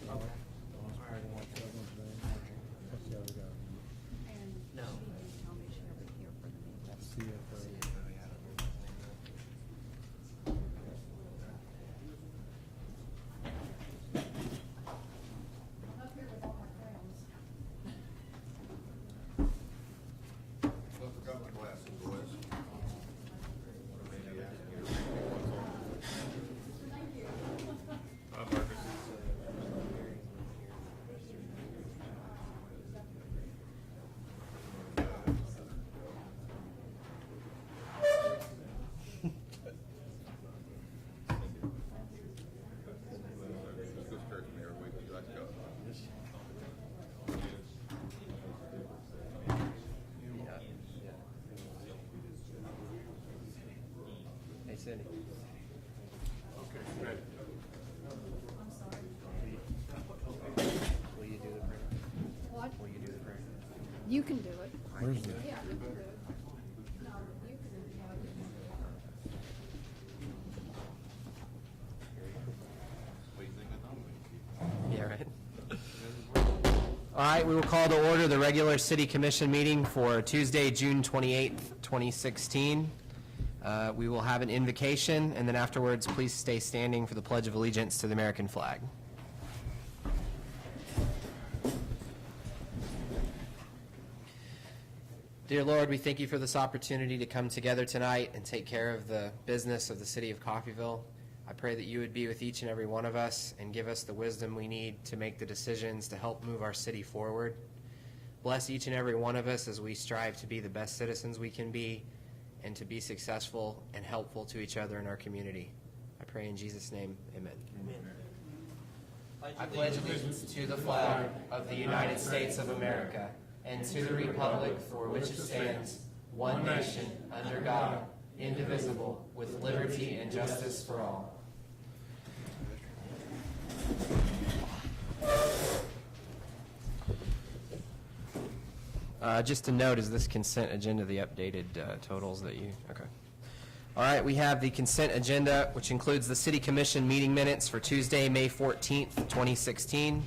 What's the other guy? And No. she told me she'll be here for the meeting. CFO. I'm up here with all my crayons. Don't forget my glasses, boys. Hi, Marcus. Let's go straight from here. Wait till you guys go. Hey, Cindy. Okay, ready. I'm sorry. Will you do the prayer? What? Will you do the prayer? You can do it. Where's the? Yeah, you can do it. No, you can do it. What do you think of them? Yeah, right. All right, we will call to order the regular city commission meeting for Tuesday, June 28th, 2016. We will have an invocation, and then afterwards, please stay standing for the Pledge of Allegiance to the American flag. Dear Lord, we thank you for this opportunity to come together tonight and take care of the business of the city of Coffeyville. I pray that you would be with each and every one of us and give us the wisdom we need to make the decisions to help move our city forward. Bless each and every one of us as we strive to be the best citizens we can be and to be successful and helpful to each other in our community. I pray in Jesus' name, amen. I pledge allegiance to the flag of the United States of America and to the republic for which it stands, one nation, under God, indivisible, with liberty and justice for all. Just a note, is this consent agenda the updated totals that you, okay. All right, we have the consent agenda, which includes the City Commission meeting minutes for Tuesday, May 14th, 2016,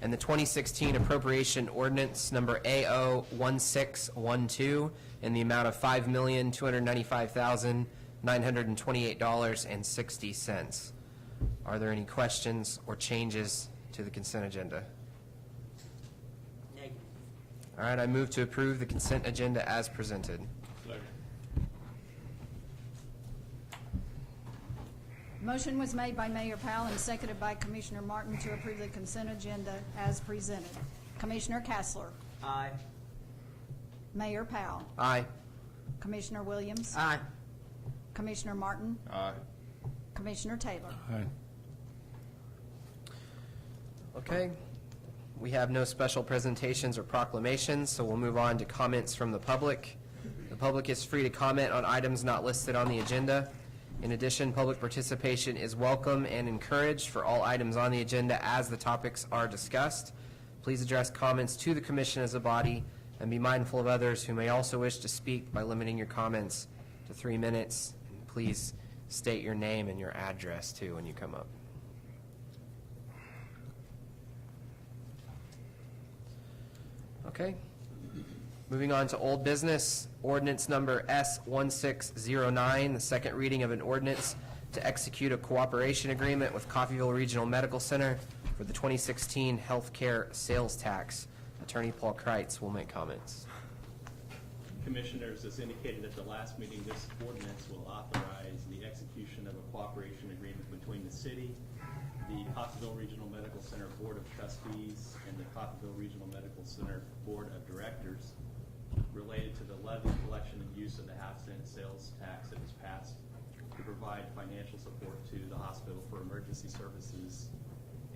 and the 2016 appropriation ordinance number AO1612 in the amount of $5,295,928.60. Are there any questions or changes to the consent agenda? Negative. All right, I move to approve the consent agenda as presented. Motion was made by Mayor Powell and seconded by Commissioner Martin to approve the consent agenda as presented. Commissioner Castler. Aye. Mayor Powell. Aye. Commissioner Williams. Aye. Commissioner Martin. Aye. Commissioner Taylor. Aye. Okay. We have no special presentations or proclamations, so we'll move on to comments from the public. The public is free to comment on items not listed on the agenda. In addition, public participation is welcome and encouraged for all items on the agenda as the topics are discussed. Please address comments to the commission as a body and be mindful of others who may also wish to speak by limiting your comments to 3 minutes. And please state your name and your address, too, when you come up. Okay. Moving on to old business, ordinance number S1609, the second reading of an ordinance to execute a cooperation agreement with Coffeyville Regional Medical Center for the 2016 healthcare sales tax. Attorney Paul Kreitz will make comments. Commissioners, as indicated at the last meeting, this ordinance will authorize the execution of a cooperation agreement between the city, the Coffeyville Regional Medical Center Board of Trustees, and the Coffeyville Regional Medical Center Board of Directors related to the levy, collection, and use of the half-cent sales tax that was passed to provide financial support to the hospital for emergency services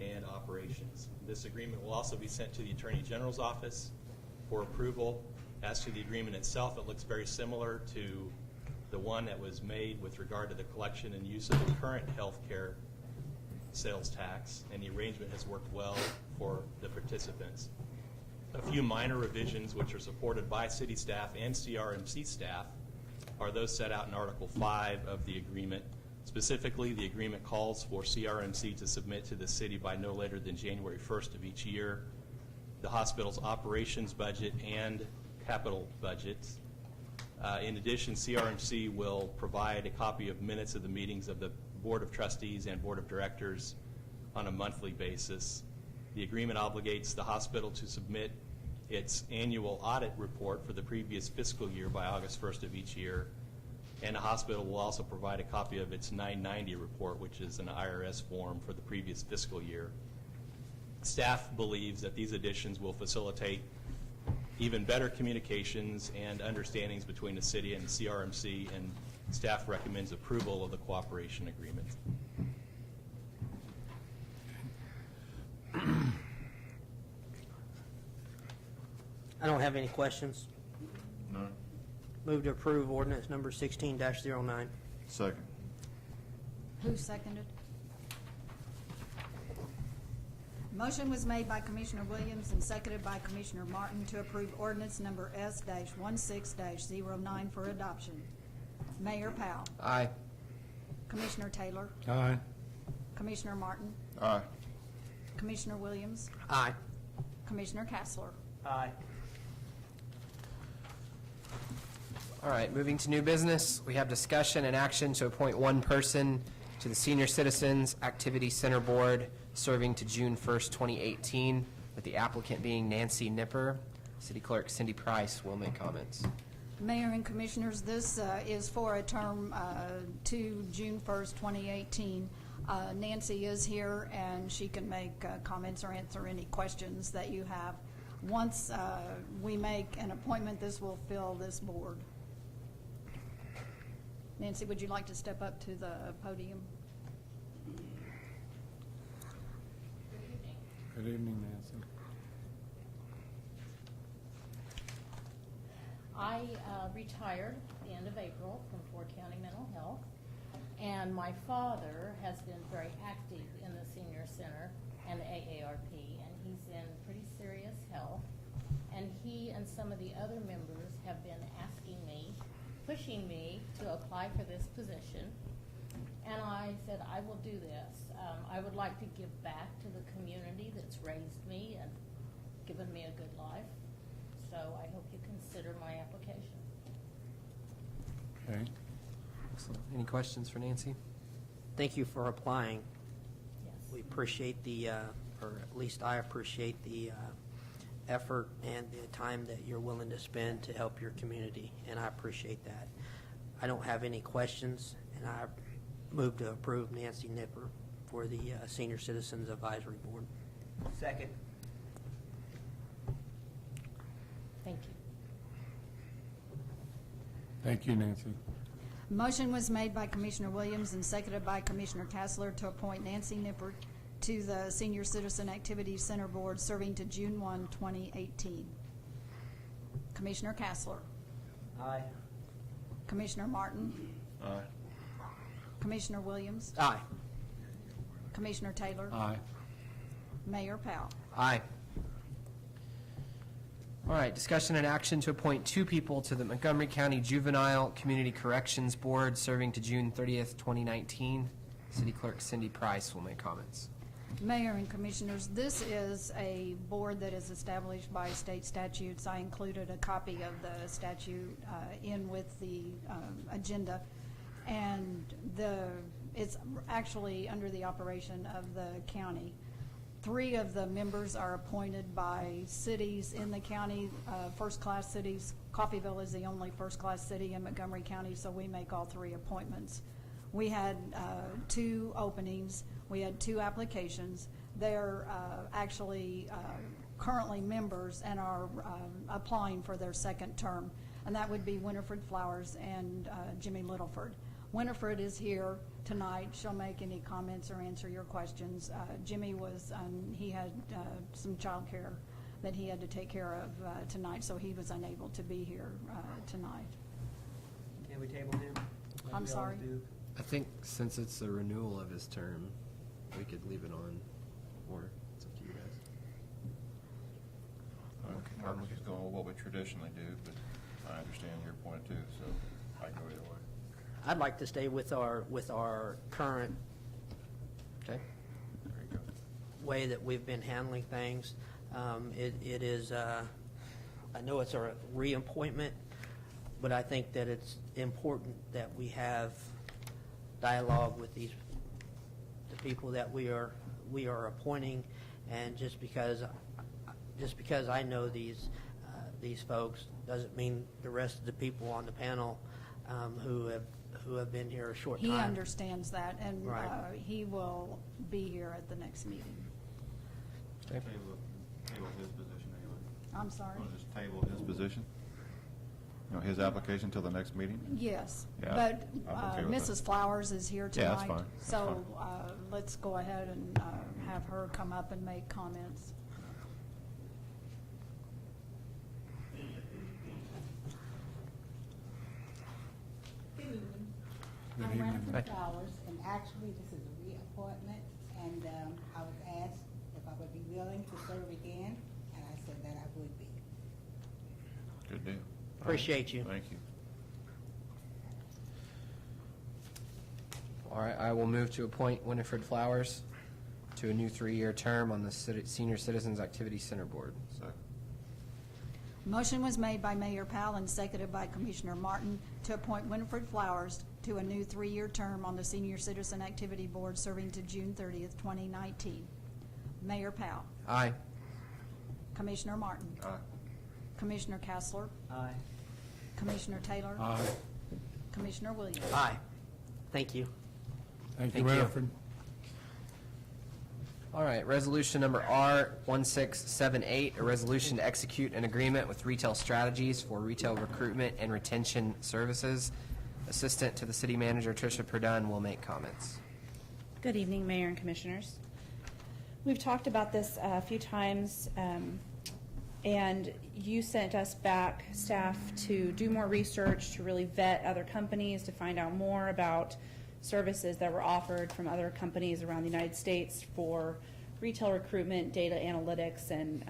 and operations. This agreement will also be sent to the Attorney General's office for approval. As to the agreement itself, it looks very similar to the one that was made with regard to the collection and use of the current health care sales tax, and the arrangement has worked well for the participants. A few minor revisions which are supported by city staff and CRMC staff are those set out in Article 5 of the agreement, Specifically, the agreement calls for CRMC to submit to the city by no later than January 1st of each year the hospital's operations budget and capital budgets. In addition, CRMC will provide a copy of minutes of the meetings of the Board of Trustees and Board of Directors on a monthly basis. The agreement obligates the hospital to submit its annual audit report for the previous fiscal year by August 1st of each year, and the hospital will also provide a copy of its 990 report, which is an IRS form for the previous fiscal year. Staff believes that these additions will facilitate even better communications and understandings between the city and the CRMC, and staff recommends approval of the cooperation agreement. I don't have any questions. None. Move to approve ordinance number 16-09. Second. Who seconded? Motion was made by Commissioner Williams and seconded by Commissioner Martin to approve ordinance number S-16-09 for adoption. Mayor Powell. Aye. Commissioner Taylor. Aye. Commissioner Martin. Aye. Commissioner Williams. Aye. Commissioner Castler. Aye. All right, moving to new business, we have discussion and action to appoint one person to the Senior Citizens Activity Center Board, serving to June 1st, 2018, with the applicant being Nancy Nipper. City Clerk Cindy Price will make comments. Mayor and Commissioners, this is for a term to June 1st, 2018. Nancy is here, and she can make comments or answer any questions that you have. Once we make an appointment, this will fill this board. Nancy, would you like to step up to the podium? Good evening, Nancy. I retired at the end of April from Ford County Mental Health, and my father has been very active in the senior center and the AARP, and he's in pretty serious health. And he and some of the other members have been asking me, pushing me to apply for this position. And I said, I will do this. I would like to give back to the community that's raised me and given me a good life. So I hope you consider my application. Okay. Excellent. Any questions for Nancy? Thank you for applying. Yes. We appreciate the, or at least I appreciate the effort and the time that you're willing to spend to help your community, and I appreciate that. I don't have any questions, and I move to approve Nancy Nipper for the Senior Citizens Advisory Board. Second. Thank you. Thank you, Nancy. Motion was made by Commissioner Williams and seconded by Commissioner Castler to appoint Nancy Nipper to the Senior Citizen Activities Center Board, serving to June 1, 2018. Commissioner Castler. Aye. Commissioner Martin. Aye. Commissioner Williams. Aye. Commissioner Taylor. Aye. Mayor Powell. Aye. All right, discussion and action to appoint two people to the Montgomery County Juvenile Community Corrections Board, serving to June 30th, 2019. City Clerk Cindy Price will make comments. Mayor and Commissioners, this is a board that is established by state statutes. I included a copy of the statute in with the agenda, and it's actually under the operation of the county. 3 of the members are appointed by cities in the county, first-class cities. Coffeyville is the only first-class city in Montgomery County, so we make all 3 appointments. We had 2 openings. We had 2 applications. They're actually currently members and are applying for their second term, and that would be Winifred Flowers and Jimmy Littleford. Winifred is here tonight. She'll make any comments or answer your questions. Jimmy was, he had some child care that he had to take care of tonight, so he was unable to be here tonight. Can we table him? I'm sorry? I think since it's a renewal of his term, we could leave it on, or it's up to you guys. I'm just going with what we traditionally do, but I understand your point too, so I can go either way. I'd like to stay with our current Okay. way that we've been handling things. It is, I know it's a reappointment, but I think that it's important that we have dialogue with the people that we are appointing, and just because I know these folks doesn't mean the rest of the people on the panel who have been here a short time. He understands that, and Right. he will be here at the next meeting. Okay. Table his position anyway. I'm sorry? Want to just table his position? You know, his application till the next meeting? Yes, Yeah, but I'm okay with Mrs. that. Flowers is here tonight. Yeah, that's fine. That's So fine. let's go ahead and have her come up and make comments. Good evening. Good I'm evening. Winifred Hi. Flowers, and actually, this is a reappointment, and I was asked if I would be willing to serve again, and I said that I would be. Good deal. Appreciate you. Thank you. All right, I will move to appoint Winifred Flowers to a new 3-year term on the Senior Citizens Activity Center Board. Second. Motion was made by Mayor Powell and seconded by Commissioner Martin to appoint Winifred Flowers to a new 3-year term on the Senior Citizen Activity Board serving to June 30th, 2019. Mayor Powell, Aye. Commissioner Martin, Aye. Commissioner Kessler, Aye. Commissioner Taylor, Aye. Commissioner Williams. Aye. Thank you. Thank you, Thank you. Winifred. All right, resolution number R1678, a resolution to execute an agreement with Retail Strategies for retail recruitment and retention services. Assistant to the City Manager, Tricia Purdun, will make comments. Good evening, Mayor and Commissioners. We've talked about this a few times, and you sent us back, staff, to do more research, to really vet other companies, to find out more about services that were offered from other companies around the United States for retail recruitment, data analytics, and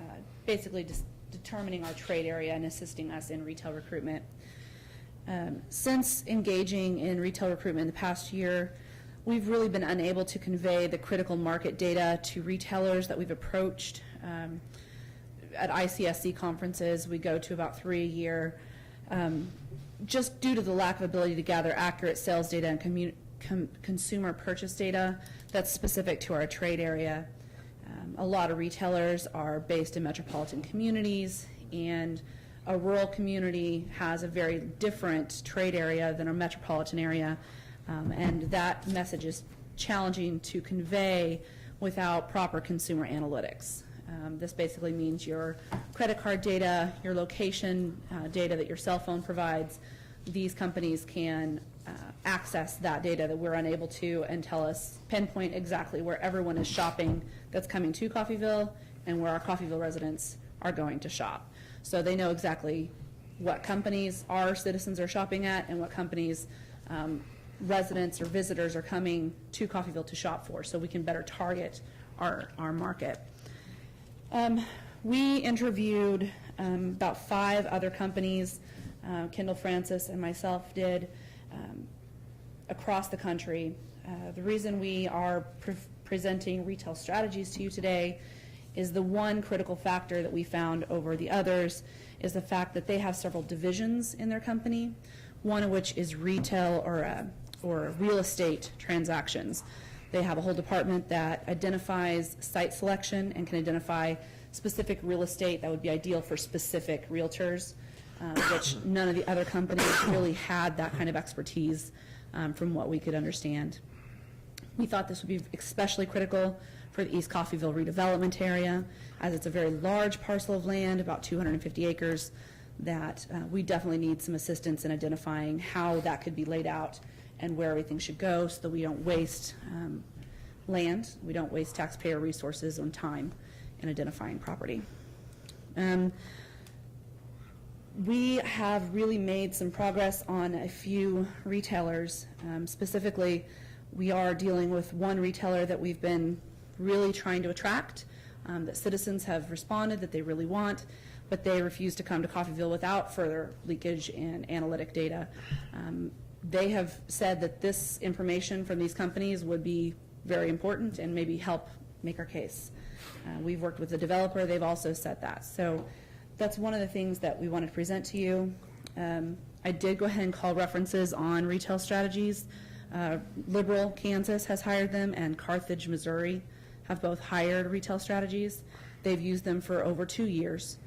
basically just determining our trade area and assisting us in retail recruitment. Since engaging in retail recruitment in the past year, we've really been unable to convey the critical market data to retailers that we've approached. At ICSC conferences, we go to about 3 a year, just due to the lack of ability to gather accurate sales data and consumer purchase data that's specific to our trade area. A lot of retailers are based in metropolitan communities, and a rural community has a very different trade area than a metropolitan area, and that message is challenging to convey without proper consumer analytics. This basically means your credit card data, your location data that your cell phone provides. These companies can access that data that we're unable to and tell us, pinpoint exactly where everyone is shopping that's coming to Coffeyville and where our Coffeyville residents are going to shop. So they know exactly what companies our citizens are shopping at and what companies residents or visitors are coming to Coffeyville to shop for, so we can better target our market. We interviewed about 5 other companies, Kendall Francis and myself did, across the country. The reason we are presenting Retail Strategies to you today is the one critical factor that we found over the others is the fact that they have several divisions in their company, one of which is retail or real estate transactions. They have a whole department that identifies site selection and can identify specific real estate that would be ideal for specific realtors, which none of the other companies really had that kind of expertise from what we could understand. We thought this would be especially critical for the East Coffeyville redevelopment area, as it's a very large parcel of land, about 250 acres, that we definitely need some assistance in identifying how that could be laid out and where everything should go so that we don't waste land, we don't waste taxpayer resources and time in identifying property. We have really made some progress on a few retailers. Specifically, we are dealing with one retailer that we've been really trying to attract, that citizens have responded that they really want, but they refuse to come to Coffeyville without further leakage and analytic data. they have said that this information from these companies would be very important and maybe help make our case. We've worked with the developer, they've also said that. So that's one of the things that we wanted to present to you. I did go ahead and call references on retail strategies. Liberal, Kansas has hired them, and Carthage, Missouri have both hired retail strategies. They've used them for over 2 years.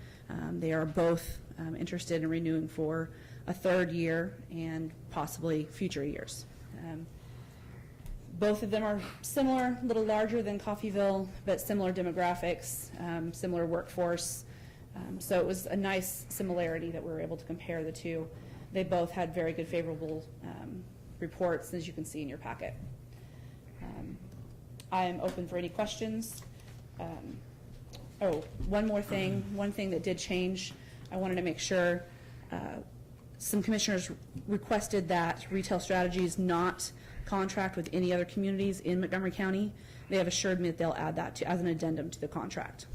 They are both interested in renewing for a third year and possibly future years. Both of them are similar, a little larger than Coffeyville, but similar demographics, similar workforce. So it was a nice similarity that we were able to compare the two. They both had very good favorable reports, as you can see in your packet. I am open for any questions. One more thing. One thing that did change, I wanted to make sure, some commissioners requested that Retail Strategies not contract with any other communities in Montgomery County. They have assured me that they'll add that as an addendum to the contract.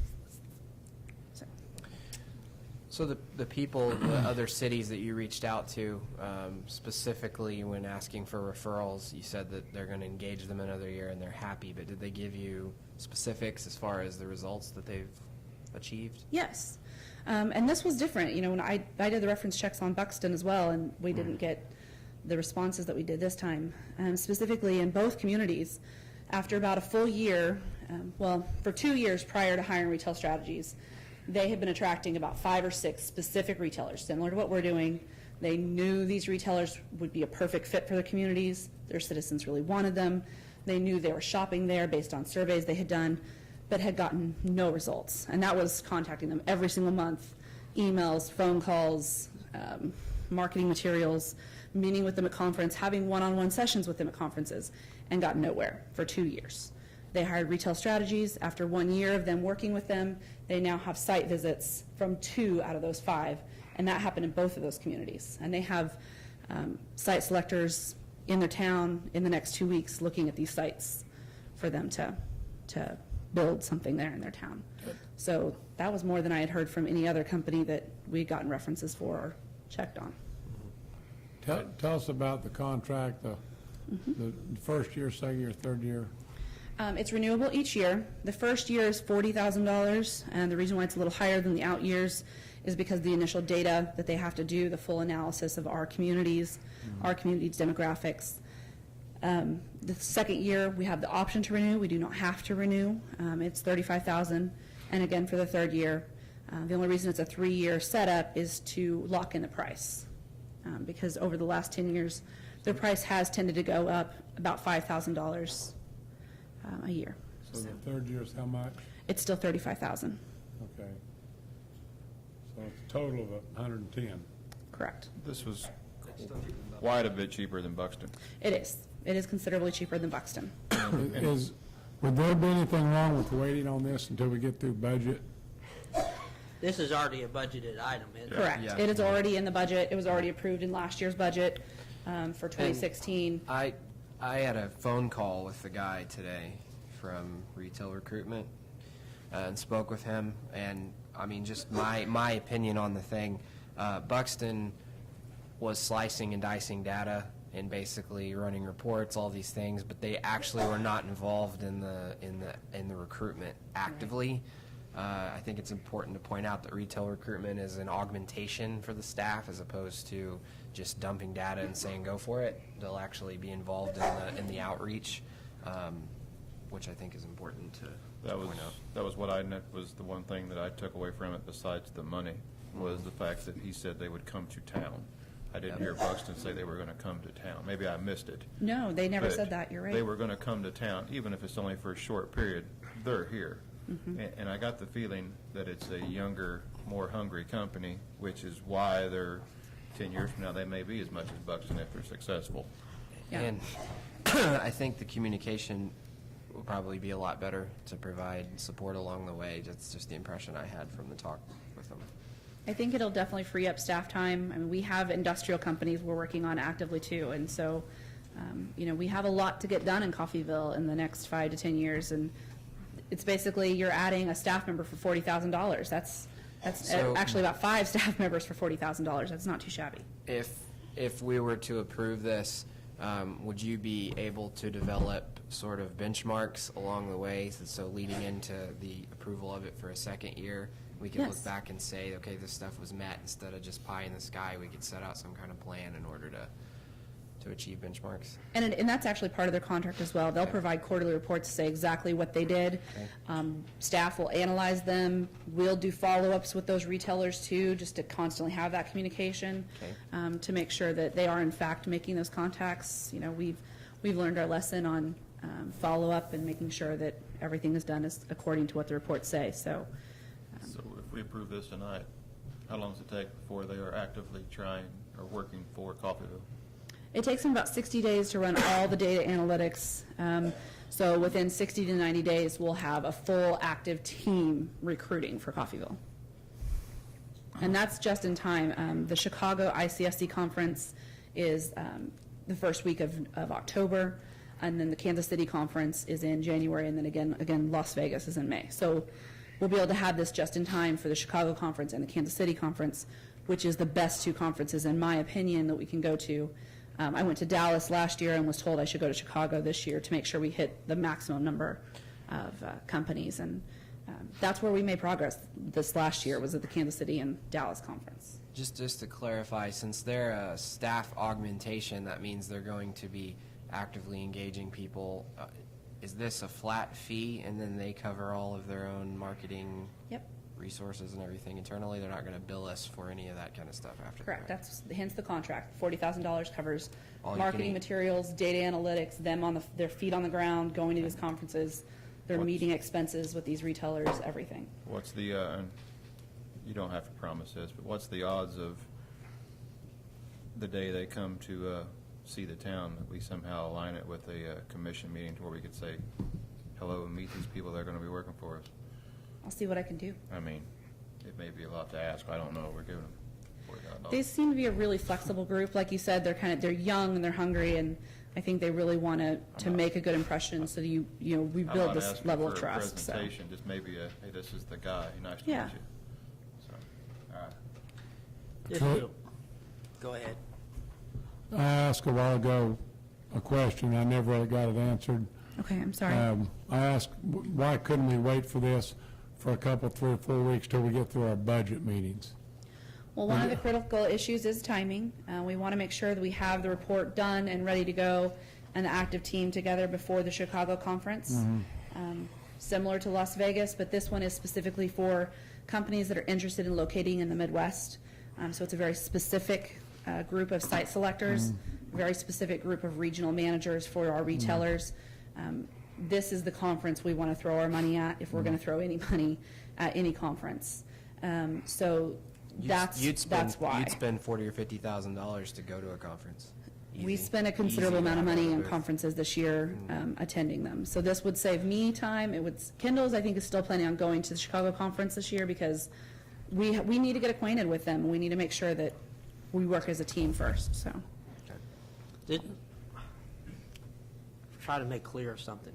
So the people, the other cities that you reached out to, specifically when asking for referrals, you said that they're going to engage them another year and they're happy, but did they give you specifics as far as the results that they've achieved? Yes. And this was different. You know, when I did the reference checks on Buxton as well, and we didn't get the responses that we did this time. Specifically in both communities, after about a full year, for 2 years prior to hiring Retail Strategies, they had been attracting about 5 or 6 specific retailers, similar to what we're doing. They knew these retailers would be a perfect fit for their communities. Their citizens really wanted them. They knew they were shopping there based on surveys they had done, but had gotten no results. And that was contacting them every single month, emails, phone calls, marketing materials, meeting with them at conference, having one-on-one sessions with them at conferences, and got nowhere for 2 years. They hired Retail Strategies. After 1 year of them working with them, they now have site visits from 2 out of those 5, and that happened in both of those communities. And they have site selectors in their town in the next 2 weeks looking at these sites for them to build something there in their town. So that was more than I had heard from any other company that we had gotten references for or checked on. Tell us about the contract, the first year, second year, third year. It's renewable each year. The first year is $40,000, and the reason why it's a little higher than the out years is because the initial data that they have to do, the full analysis of our communities, our community's demographics. The second year, we have the option to renew. We do not have to renew. It's $35,000, and again for the third year. The only reason it's a 3-year setup is to lock in the price, because over the last 10 years, their price has tended to go up about $5,000 a year. So the third year is how much? It's still $35,000. Okay. So it's a total of 110. Correct. This was quite a bit cheaper than Buxton. It is. It is considerably cheaper than Buxton. Would there be anything wrong with waiting on this until we get through budget? This is already a budgeted item, isn't it? Correct. Yeah. It is already in the budget. It was already approved in last year's budget for 2016. I had a phone call with the guy today from Retail Recruitment and spoke with him, and I mean, just my opinion on the thing, Buxton was slicing and dicing data and basically running reports, all these things, but they actually were not involved in the recruitment actively. I think it's important to point out that Retail Recruitment is an augmentation for the staff as opposed to just dumping data and saying go for it. They'll actually be involved in the outreach, which I think is important to point out. That was what was the one thing that I took away from it besides the money, was the fact that he said they would come to town. I didn't hear Buxton say they were going to come to town. Maybe I missed it. No, they never But said that. You're right. They were going to come to town, even if it's only for a short period. They're here. And I got the feeling that it's a younger, more hungry company, which is why they're 10 years from now, they may be as much as Buxton if they're successful. Yeah. And I think the communication will probably be a lot better to provide support along the way. That's just the impression I had from the talk with them. I think it'll definitely free up staff time. I mean, we have industrial companies we're working on actively too, and so, we have a lot to get done in Coffeyville in the next 5 to 10 years, and it's basically you're adding a staff member for $40,000. That's So- actually about 5 staff members for $40,000. That's not too shabby. If if we were to approve this, would you be able to develop sort of benchmarks along the way? So leading into the approval of it for a second year, we could Yes. look back and say, okay, this stuff was met, instead of just pie in the sky, we could set out some kind of plan in order to achieve benchmarks. And that's actually part of their contract as well. They'll Okay. provide quarterly reports to say exactly what they did. Okay. Staff will analyze them. We'll do follow-ups with those retailers too, just to constantly have that communication. Okay. To make sure that they are in fact making those contacts. You know, we've learned our lesson on follow-up and making sure that everything is done as according to what the reports say, so. So if we approve this tonight, how long does it take before they are actively trying or working for Coffeyville? It takes them about 60 days to run all the data analytics. So within 60 to 90 days, we'll have a full active team recruiting for Coffeyville. And that's just in time. The Chicago ICSC conference is the first week of October, and then the Kansas City conference is in January, and then again Las Vegas is in May. So we'll be able to have this just in time for the Chicago conference and the Kansas City conference, which is the best two conferences, in my opinion, that we can go to. I went to Dallas last year and was told I should go to Chicago this year to make sure we hit the maximum number of companies, and that's where we made progress this last year, was at the Kansas City and Dallas conference. Just to clarify, since they're a staff augmentation, that means they're going to be actively engaging people. Is this a flat fee, and then they cover all of their own marketing Yep. resources and everything internally? They're not going to bill us for any of that kind of stuff after that, Correct. right? That's hence the contract. $40,000 covers All you can marketing eat. materials, data analytics, them on their feet on the ground, going to these conferences, their What's- meeting expenses with these retailers, everything. What's the, and you don't have to promise this, but what's the odds of the day they come to see the town, that we somehow align it with a commission meeting to where we could say, hello, and meet these people that are going to be working for us? I'll see what I can do. I mean, it may be a lot to ask. I don't know. We're giving them $40,000. They seem to be a really flexible group. Like you said, they're young and they're hungry, and I think they really want to make a good impression, so we I'm build not this asking level of for a trust. So. presentation, just maybe hey, this is the guy. Nice to Yeah. meet you. So, all right. If Cool. you- Go ahead. I asked a while ago a question, I never really got it answered. Okay, I'm sorry. I asked, why couldn't we wait for this for a couple, 3 or 4 weeks till we get through our budget meetings? Well, one of the critical issues is timing. We want to make sure that we have the report done and ready to go and the active team together before the Chicago conference. Similar to Las Vegas, but this one is specifically for companies that are interested in locating in the Midwest. So it's a very specific group of site selectors, a very specific group of regional managers for our retailers. This is the conference we want to throw our money at if we're going to throw any money at any conference. So that's why. You'd spend $40,000 or $50,000 to go to a conference. We Easy. spent a considerable Easy amount of money in booth. conferences this year attending them. So this would save me time. Kindles, I think, is still planning on going to the Chicago conference this year because we need to get acquainted with them. We need to make sure that we work as a team first, so. Try to make clear of something.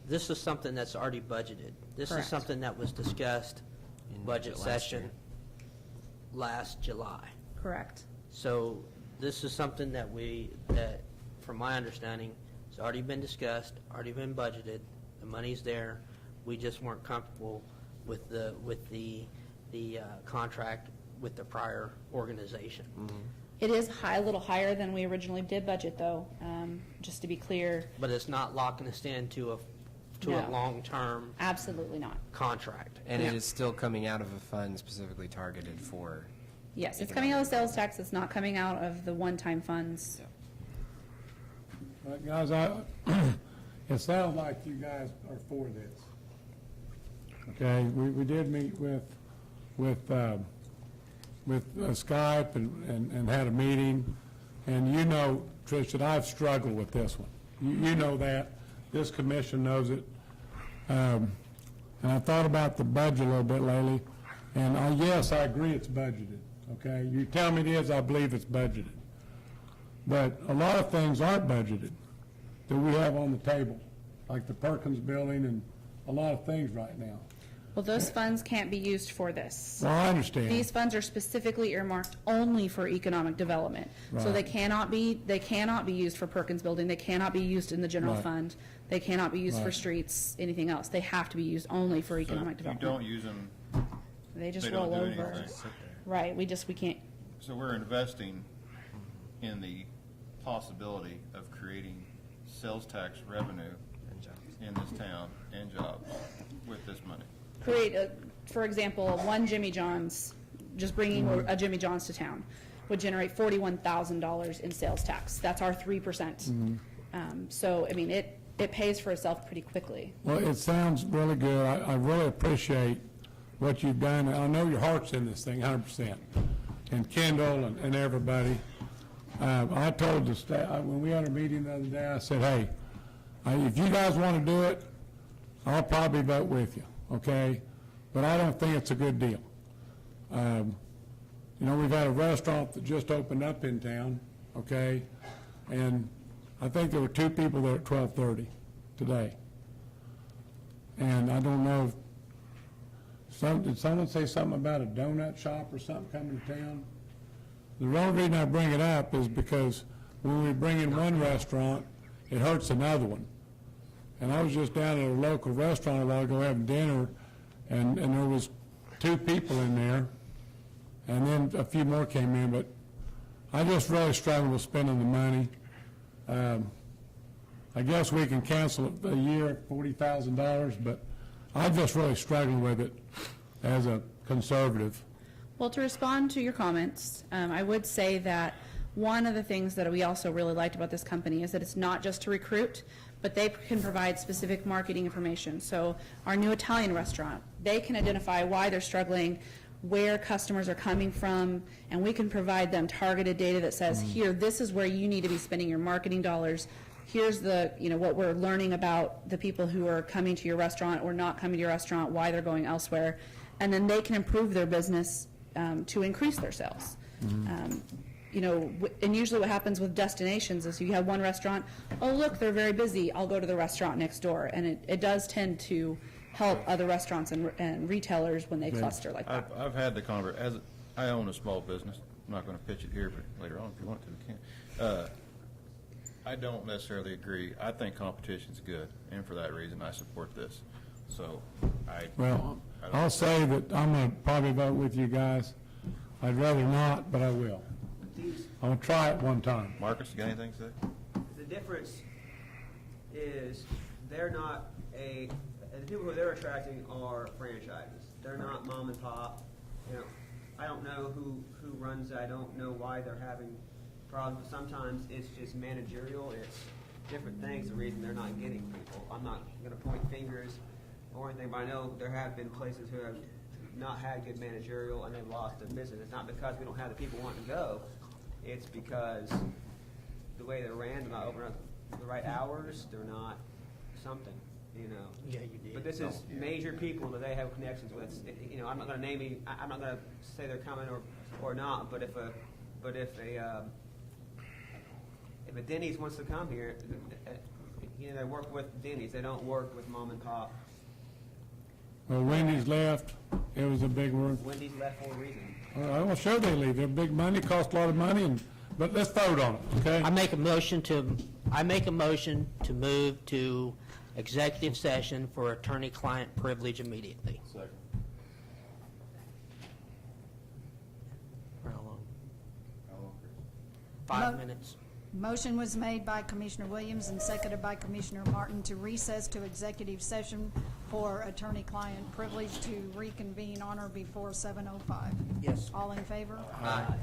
This is something that's already budgeted. This is Correct. something that was discussed In budget last session year. last July. Correct. So this is something that from my understanding, has already been discussed, already been budgeted. The money's there. We just weren't comfortable with the contract with the prior organization. It is a little higher than we originally did budget, though, just to be clear. But it's not locking us into a No. long-term Absolutely not. contract. And Yeah. it is still coming out of a fund specifically targeted for. Yes, it's coming out of sales tax. It's not coming out of the one-time funds. But guys, it sounds like you guys are for this. Okay, we did meet with Skype and had a meeting, and you know, Trish, that I've struggled with this one. You know that, this commission knows it. And I thought about the budget a little bit lately, and yes, I agree it's budgeted, okay? You tell me it is, I believe it's budgeted. But a lot of things aren't budgeted that we have on the table, like the Perkins building and a lot of things right now. Well, those funds can't be used for this. Well, I understand. These funds are specifically earmarked only for economic development. So they Right. cannot be used for Perkins Building, they cannot be used in the general Right. fund, they cannot be used for Right. streets, anything else. They have to be used only for So economic you don't development. use them, They just they don't roll do over. anything. Right, we can't, So we're investing in the possibility of creating sales tax revenue in this town and jobs with this money. create, for example, one Jimmy John's, just bringing a Jimmy John's to town, would generate $41,000 in sales tax. That's our 3%. So, I mean, it pays for itself pretty quickly. Well, it sounds really good. I really appreciate what you've done. I know your heart's in this thing 100%. And Kendall and everybody. I told the staff, when we had a meeting the other day, I said, hey, if you guys want to do it, I'll probably vote with you, okay? But I don't think it's a good deal. You know, we've had a restaurant that just opened up in town, okay? And I think there were 2 people there at 12:30 today. And I don't know, did someone say something about a donut shop or something coming to town? The only reason I bring it up is because when we bring in one restaurant, it hurts another one. And I was just down at a local restaurant a while ago having dinner, and there was 2 people in there, and then a few more came in, but I just really struggle with spending the money. I guess we can cancel it a year at $40,000, but I just really struggle with it as a conservative. Well, to respond to your comments, I would say that one of the things that we also really liked about this company is that it's not just to recruit, but they can provide specific marketing information. So our new Italian restaurant, they can identify why they're struggling, where customers are coming from, and we can provide them targeted data that says, here, this is where you need to be spending your marketing dollars. Here's the, what we're learning about the people who are coming to your restaurant or not coming to your restaurant, why they're going elsewhere. And then they can improve their business to increase their sales. And usually what happens with destinations is you have one restaurant, oh, look, they're very busy, I'll go to the restaurant next door. And it does tend to help other restaurants and retailers when they cluster like that. I've had the as I own a small business. I'm not going to pitch it here, but later on, if you want to, you can. I don't necessarily agree. I think competition's good, and for that reason, I support this. So, Well, I don't- I'll say that I'm going to probably vote with you guys. I'd rather not, but I will. I'm going to try it one time. Marcus, you got anything to say? The difference is they're not the people who they're attracting are franchises. They're not mom and pop. I don't know who runs it. I don't know why they're having problems, but sometimes it's just managerial. It's different things, the reason they're not getting people. I'm not going to point fingers or anything, but I know there have been places who have not had good managerial and they've lost their business. It's not because we don't have the people wanting to go. It's because the way they're ran, they're not open up the right hours, they're not something, Yeah, you did. But this is major people that they have connections with. I'm not going to name any, I'm not going to say they're coming or not, but if a Denny's wants to come here, they work with Denny's, they don't work with mom and pop. Well, Wendy's left. It was a big one. Wendy's left for a reason. Well, sure they leave. They're big money, cost a lot of money, but let's vote on it, okay? I make a motion to move to executive session for attorney-client privilege immediately. Second. For how long? How long, Chris? 5 Mo- minutes. Motion was made by Commissioner Williams and seconded by Commissioner Martin to recess to executive session for attorney-client privilege to reconvene on or before 7:05. Yes. All in favor? Aye.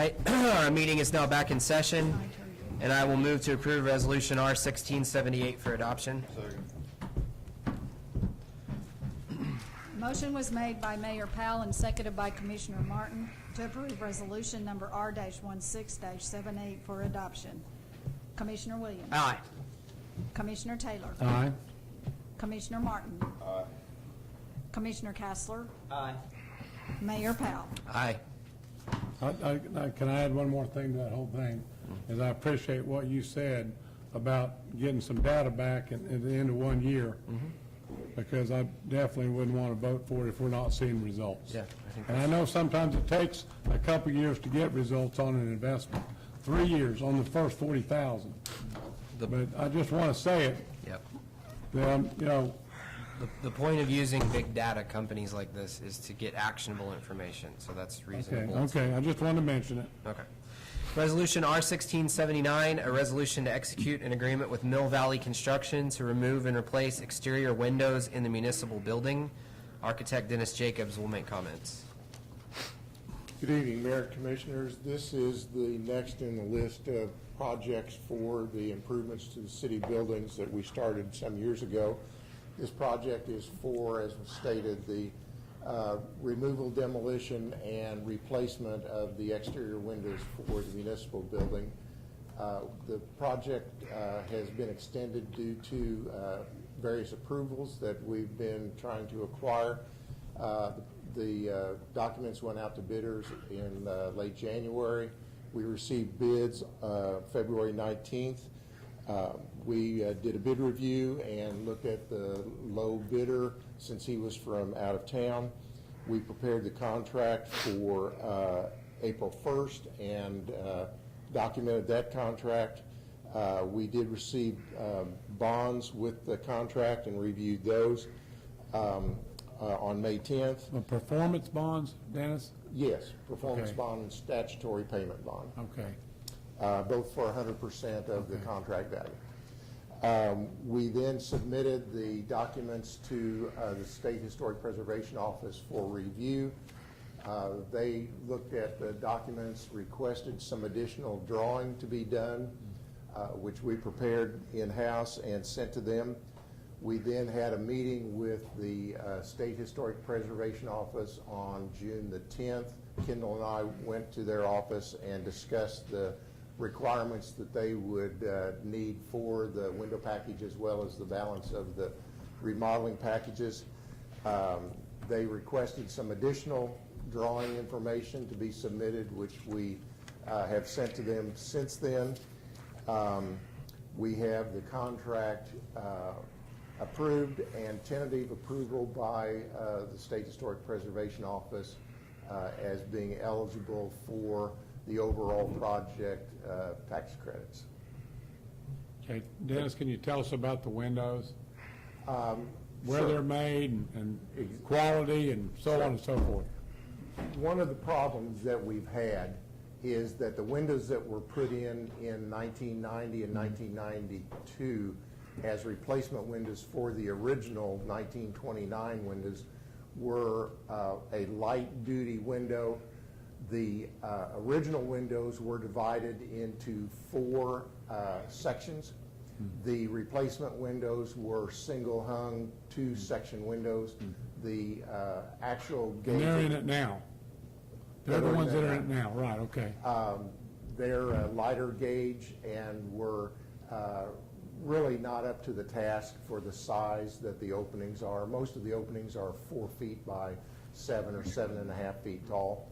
right, our meeting is now back in session, and I will move to approve Resolution R 1678 for adoption. Motion was made by Mayor Powell and seconded by Commissioner Martin to approve resolution number R-16-78 for adoption. Commissioner Williams. Aye. Commissioner Taylor. Aye. Commissioner Martin. Commissioner Castler. Aye. Mayor Powell. Aye. Can I add one more thing to that whole thing? Is I appreciate what you said about getting some data back at the end of 1 year, because I definitely wouldn't want to vote for it if we're not seeing results. Yeah, I think And I know sometimes it takes a couple years to get results on an investment, 3 years on the first 40,000. The- But I just want to say it, Yep. you know, The point of using big data companies like this is to get actionable information, so that's okay, reasonable. okay, I just wanted to mention it. Okay. Resolution R 1679, a resolution to execute an agreement with Mill Valley Construction to remove and replace exterior windows in the municipal building. Architect Dennis Jacobs will make comments. Good evening, Mayor and Commissioners. This is the next in the list of projects for the improvements to the city buildings that we started some years ago. This project is for, as was stated, the removal, demolition, and replacement of the exterior windows for the municipal building. The project has been extended due to various approvals that we've been trying to acquire. The documents went out to bidders in late January. We received bids February 19th. We did a bid review and looked at the low bidder since he was from out of town. We prepared the contract for April 1st and documented that contract. We did receive bonds with the contract and reviewed those on May 10th. The performance bonds, Dennis? Yes, performance Okay. bond and statutory payment bond. Okay. Both for 100% of the contract value. We then submitted the documents to the State Historic Preservation Office for review. They looked at the documents, requested some additional drawing to be done, which we prepared in-house and sent to them. We then had a meeting with the State Historic Preservation Office on June the 10th. Kendall and I went to their office and discussed the requirements that they would need for the window package as well as the balance of the remodeling packages. They requested some additional drawing information to be submitted, which we have sent to them since then. We have the contract approved and tentative approval by the State Historic Preservation Office as being eligible for the overall project tax credits. Okay, Dennis, can you tell us about the windows? Where Sure. they're made and quality and so on and so forth? One of the problems that we've had is that the windows that were put in 1990 and 1992 as replacement windows for the original 1929 windows were a light-duty window. The original windows were divided into 4 sections. The replacement windows were single-hung 2-section windows. The actual And gauge... they're in it now? They're the They're in ones it that are in now. it now, right, okay. They're lighter gauge and were really not up to the task for the size that the openings are. Most of the openings are 4 feet by 7 or 7.5 feet tall.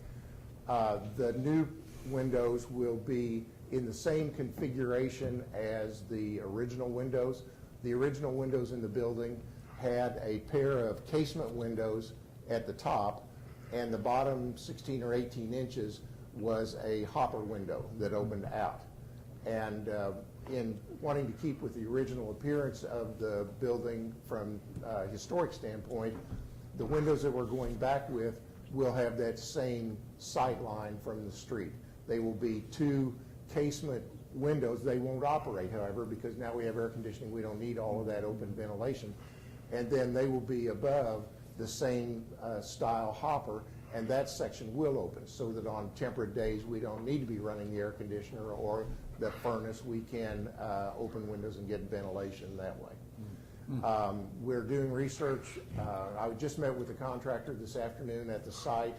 The new windows will be in the same configuration as the original windows. The original windows in the building had a pair of casement windows at the top, and the bottom 16 or 18 inches was a hopper window that opened out. And in wanting to keep with the original appearance of the building from a historic standpoint, the windows that we're going back with will have that same sight line from the street. They will be 2 casement windows. They won't operate, however, because now we have air conditioning. We don't need all of that open ventilation. And then they will be above the same style hopper, and that section will open, so that on temperate days, we don't need to be running the air conditioner or the furnace. We can open windows and get ventilation that way. We're doing research. I just met with the contractor this afternoon at the site.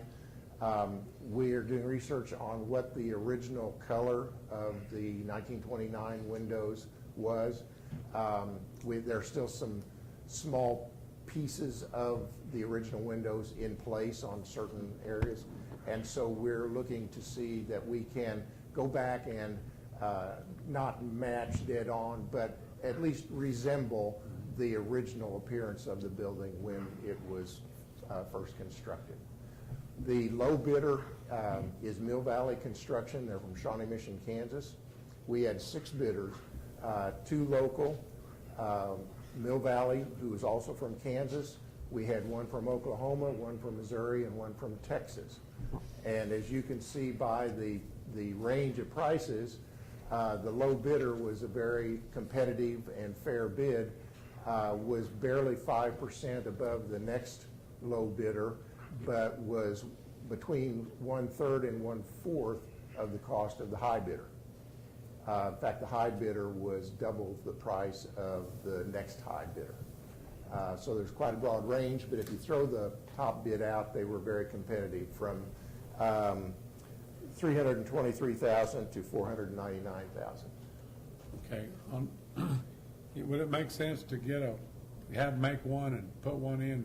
We are doing research on what the original color of the 1929 windows was. There are still some small pieces of the original windows in place on certain areas, and so we're looking to see that we can go back and not match dead on, but at least resemble the original appearance of the building when it was first constructed. The low bidder is Mill Valley Construction. They're from Shawnee Mission, Kansas. We had 6 bidders, 2 local, Mill Valley, who is also from Kansas. We had 1 from Oklahoma, 1 from Missouri, and 1 from Texas. And as you can see by the range of prices, the low bidder was a very competitive and fair bid, was barely 5% above the next low bidder, but was between 1/3 and 1/4 of the cost of the high bidder. In fact, the high bidder was double the price of the next high bidder. So there's quite a broad range, but if you throw the top bid out, they were very competitive, from $323,000 to $499,000. Okay, would it make sense to make one and put one in,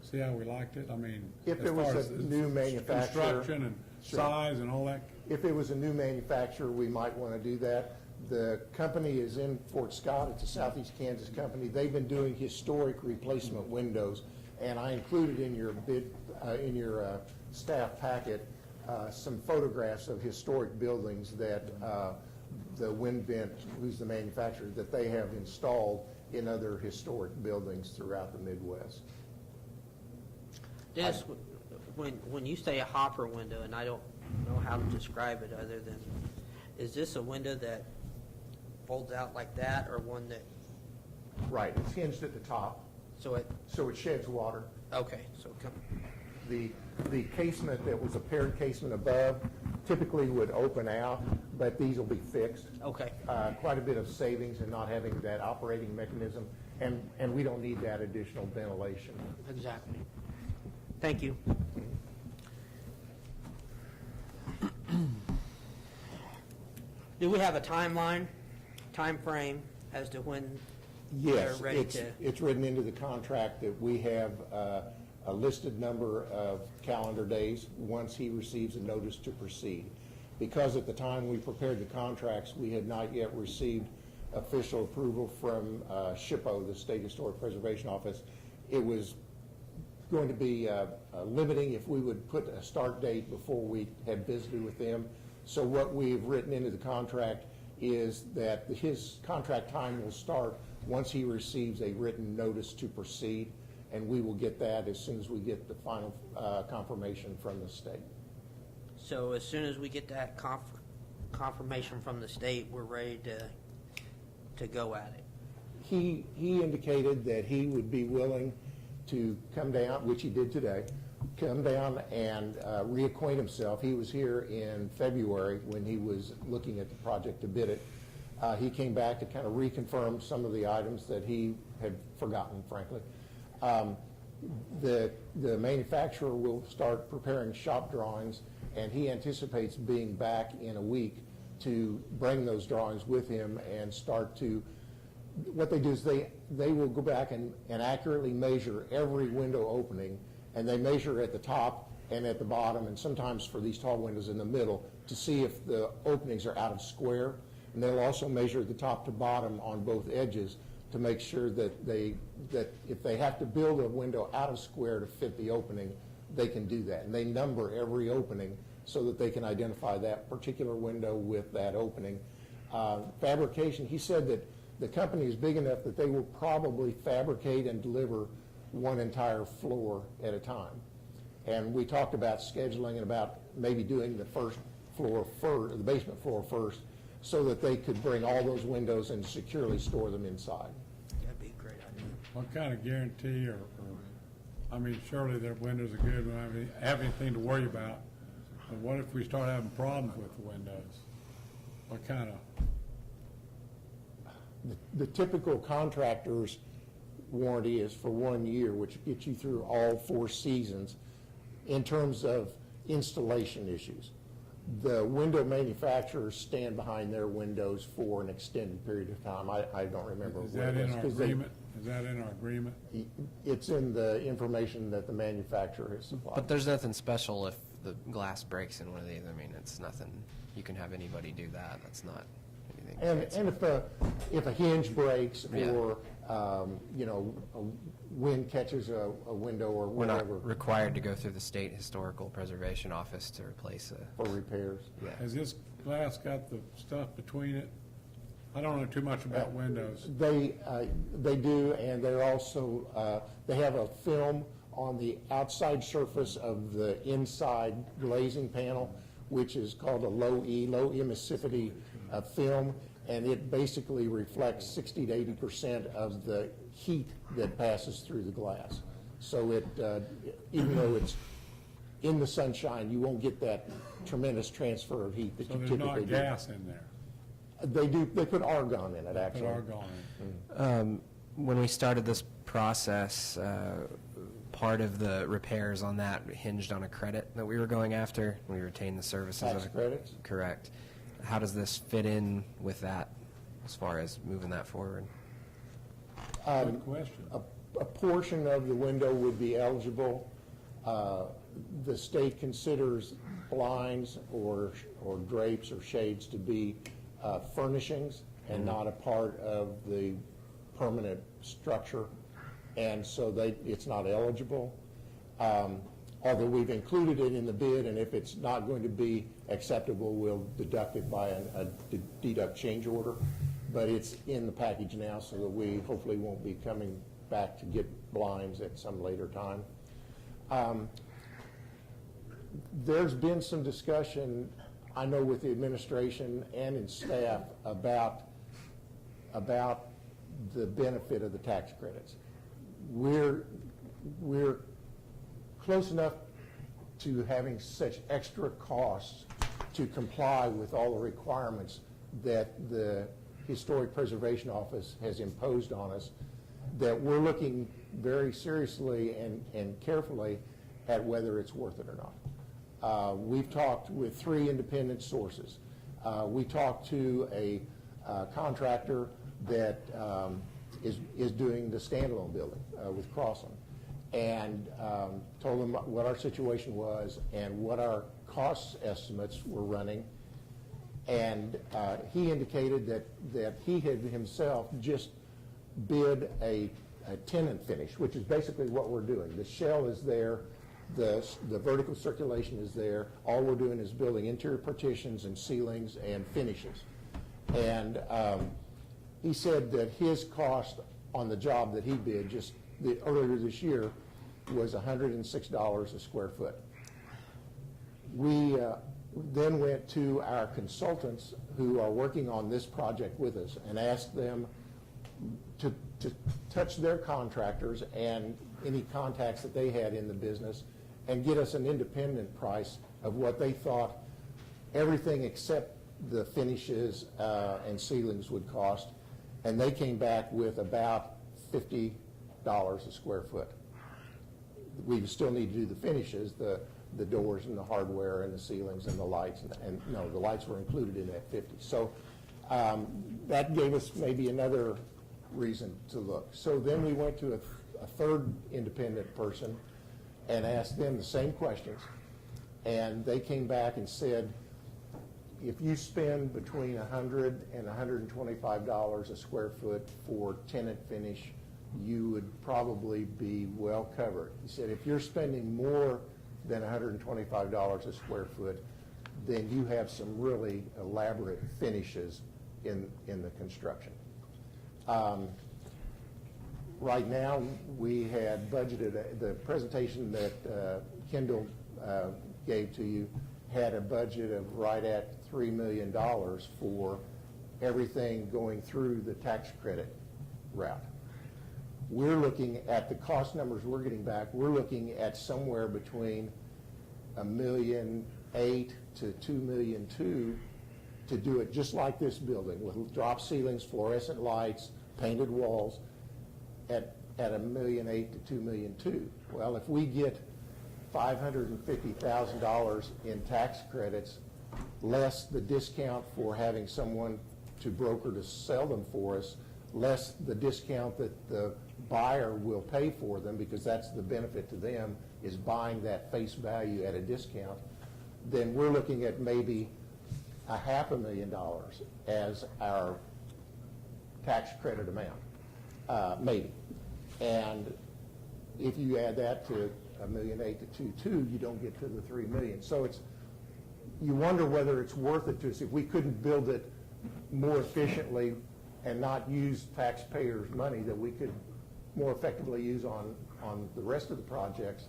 see how we liked it? I mean, If as it was far a as new manufacturer. construction and Sure. size and all that. If it was a new manufacturer, we might want to do that. The company is in Fort Scott. It's a Southeast Kansas company. They've been doing historic replacement windows, and I included in your bid, in your staff packet, some photographs of historic buildings that the Wind Vent, who's the manufacturer, that they have installed in other historic buildings throughout the Midwest. Dennis, when you say a hopper window, and I don't know how to describe it other than, is this a window that folds out like that, or one that, Right, it's hinged at the top, so it, so it sheds water. okay, so come, The casement that was a paired casement above typically would open out, but these will be fixed. okay. Quite a bit of savings in not having that operating mechanism, and we don't need that additional ventilation. Exactly. Thank you. Do we have a timeline, time frame as to when they're Yes, ready to? it's written into the contract that we have a listed number of calendar days once he receives a notice to proceed. Because at the time we prepared the contracts, we had not yet received official approval from SHPO, the State Historic Preservation Office. It was going to be limiting if we would put a start date before we had visited with them. So what we've written into the contract is that his contract time will start once he receives a written notice to proceed, and we will get that as soon as we get the final confirmation from the state. So as soon as we get that confirmation from the state, we're ready to go at it. He indicated that he would be willing to come down, which he did today, come down and reacquaint himself. He was here in February when he was looking at the project to bid it. He came back to kind of reconfirm some of the items that he had forgotten, frankly. The manufacturer will start preparing shop drawings, and he anticipates being back in a week to bring those drawings with him and start to, what they do is they will go back and accurately measure every window opening, and they measure at the top and at the bottom, and sometimes for these tall windows in the middle, to see if the openings are out of square. And they'll also measure the top to bottom on both edges to make sure that if they have to build a window out of square to fit the opening, they can do that. And they number every opening so that they can identify that particular window with that opening. Fabrication, he said that the company is big enough that they will probably fabricate and deliver one entire floor at a time. And we talked about scheduling and about maybe doing the first floor first, the basement floor first, so that they could bring all those windows and securely store them inside. That'd be a great idea. What kind of guarantee or I mean, surely their windows are good, we don't have anything to worry about. But what if we start having problems with the windows? What kind of, The typical contractor's warranty is for 1 year, which gets you through all 4 seasons in terms of installation issues. The window manufacturers stand behind their windows for an extended period of time. I don't remember is what that it in is, our 'cause agreement? Is that in our agreement? it's in the information that the manufacturer has But supplied. there's nothing special if the glass breaks in one of these. I mean, it's nothing, you can have anybody do that. That's not anything fancy. And if a hinge breaks Yeah. or, you know, a wind catches a window or We're whatever not required to go through the State Historical Preservation Office to replace a, for repairs. yeah. Has this glass got the stuff between it? I don't know too much about windows. They do, and they're also, they have a film on the outside surface of the inside glazing panel, which is called a low emissivity film, and it basically reflects 60 to 80% of the heat that passes through the glass. So it, even though it's in the sunshine, you won't get that tremendous transfer of heat that So you there's typically not do. gas in there? They put argon in it, Put actually. argon in. When we started this process, part of the repairs on that hinged on a credit that we were going after. We retained the services. Tax credits? Correct. How does this fit in with that as far as moving that forward? Good question. A portion of the window would be eligible. The state considers blinds or drapes or shades to be furnishings and not a part of the permanent structure, and so it's not eligible. Although we've included it in the bid, and if it's not going to be acceptable, we'll deduct it by a deduct change order. But it's in the package now, so that we hopefully won't be coming back to get blinds at some later time. There's been some discussion, I know, with the administration and in staff about the benefit of the tax credits. We're close enough to having such extra costs to comply with all the requirements that the Historic Preservation Office has imposed on us, that we're looking very seriously and carefully at whether it's worth it or not. We've talked with 3 independent sources. We talked to a contractor that is doing the standalone building with Crossland, and told them what our situation was and what our cost estimates were running. And he indicated that he had himself just bid a tenant finish, which is basically what we're doing. The shell is there, the vertical circulation is there. All we're doing is building interior partitions and ceilings and finishes. And he said that his cost on the job that he bid just earlier this year was $106 a square foot. We then went to our consultants who are working on this project with us and asked them to touch their contractors and any contacts that they had in the business and get us an independent price of what they thought everything except the finishes and ceilings would cost. And they came back with about $50 a square foot. We still need to do the finishes, the doors and the hardware and the ceilings and the lights, and no, the lights were included in that 50. So that gave us maybe another reason to look. So then we went to a third independent person and asked them the same questions, and they came back and said, if you spend between $100 and $125 a square foot for tenant finish, you would probably be well covered. He said, if you're spending more than $125 a square foot, then you have some really elaborate finishes in the construction. Right now, we had budgeted, the presentation that Kendall gave to you had a budget of right at $3 million for everything going through the tax credit route. we're looking at the cost numbers we're getting back, we're looking at somewhere between $1.8 million to $2.2 million to do it just like this building, with drop ceilings, fluorescent lights, painted walls, at $1.8 million to $2.2 million. Well, if we get $550,000 in tax credits, less the discount for having someone to broker to sell them for us, less the discount that the buyer will pay for them, because that's the benefit to them, is buying that face value at a discount, then we're looking at maybe $500,000 as our tax credit amount, maybe. And if you add that to $1.8 million to $2.2 million, you don't get to the $3 million. So it's, you wonder whether it's worth it to us. If we couldn't build it more efficiently and not use taxpayers' money that we could more effectively use on the rest of the projects,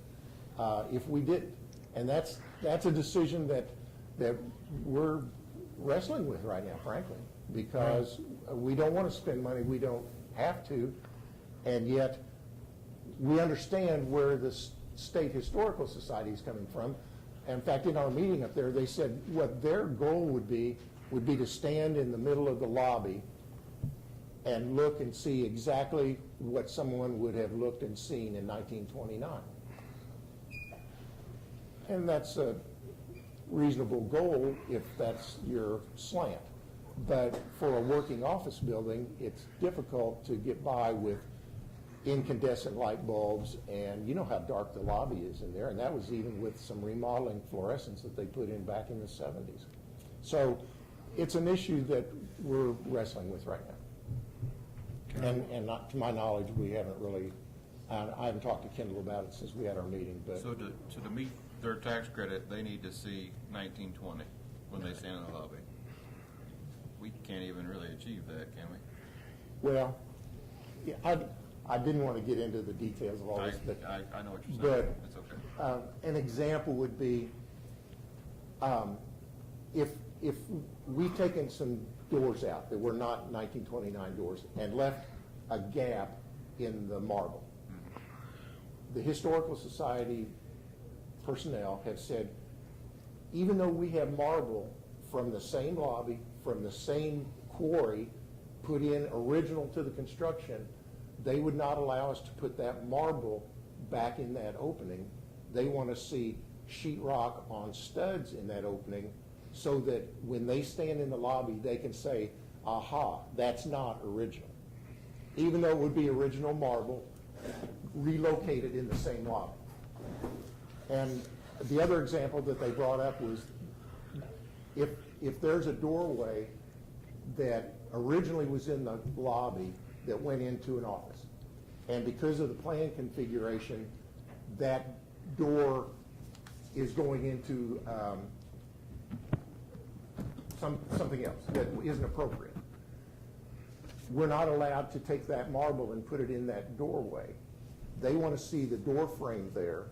if we did. And that's a decision that we're wrestling with right now, frankly, because we don't want to spend money we don't have to, and yet we understand where the State Historical Society is coming from. And in fact, in our meeting up there, they said what their goal would be to stand in the middle of the lobby and look and see exactly what someone would have looked and seen in 1929. And that's a reasonable goal if that's your slant. But for a working office building, it's difficult to get by with incandescent light bulbs, and you know how dark the lobby is in there, and that was even with some remodeling fluorescents that they put in back in the 70s. So it's an issue that we're wrestling with right now. And not, to my knowledge, we haven't really, I haven't talked to Kendall about it since we had our meeting, but. So to meet their tax credit, they need to see 1920 when they stand in the lobby. We can't even really achieve that, can we? Well, yeah, I didn't want to get into the details of all this, but. I know what you're saying. But It's okay. an example would be, if we've taken some doors out that were not 1929 doors and left a gap in the marble, the Historical Society personnel have said, even though we have marble from the same lobby, from the same quarry, put in original to the construction, they would not allow us to put that marble back in that opening. They want to see sheetrock on studs in that opening so that when they stand in the lobby, they can say, aha, that's not original. Even though it would be original marble relocated in the same lobby. And the other example that they brought up was if there's a doorway that originally was in the lobby that went into an office, and because of the plan configuration, that door is going into something else that isn't appropriate. We're not allowed to take that marble and put it in that doorway. They want to see the door frame there.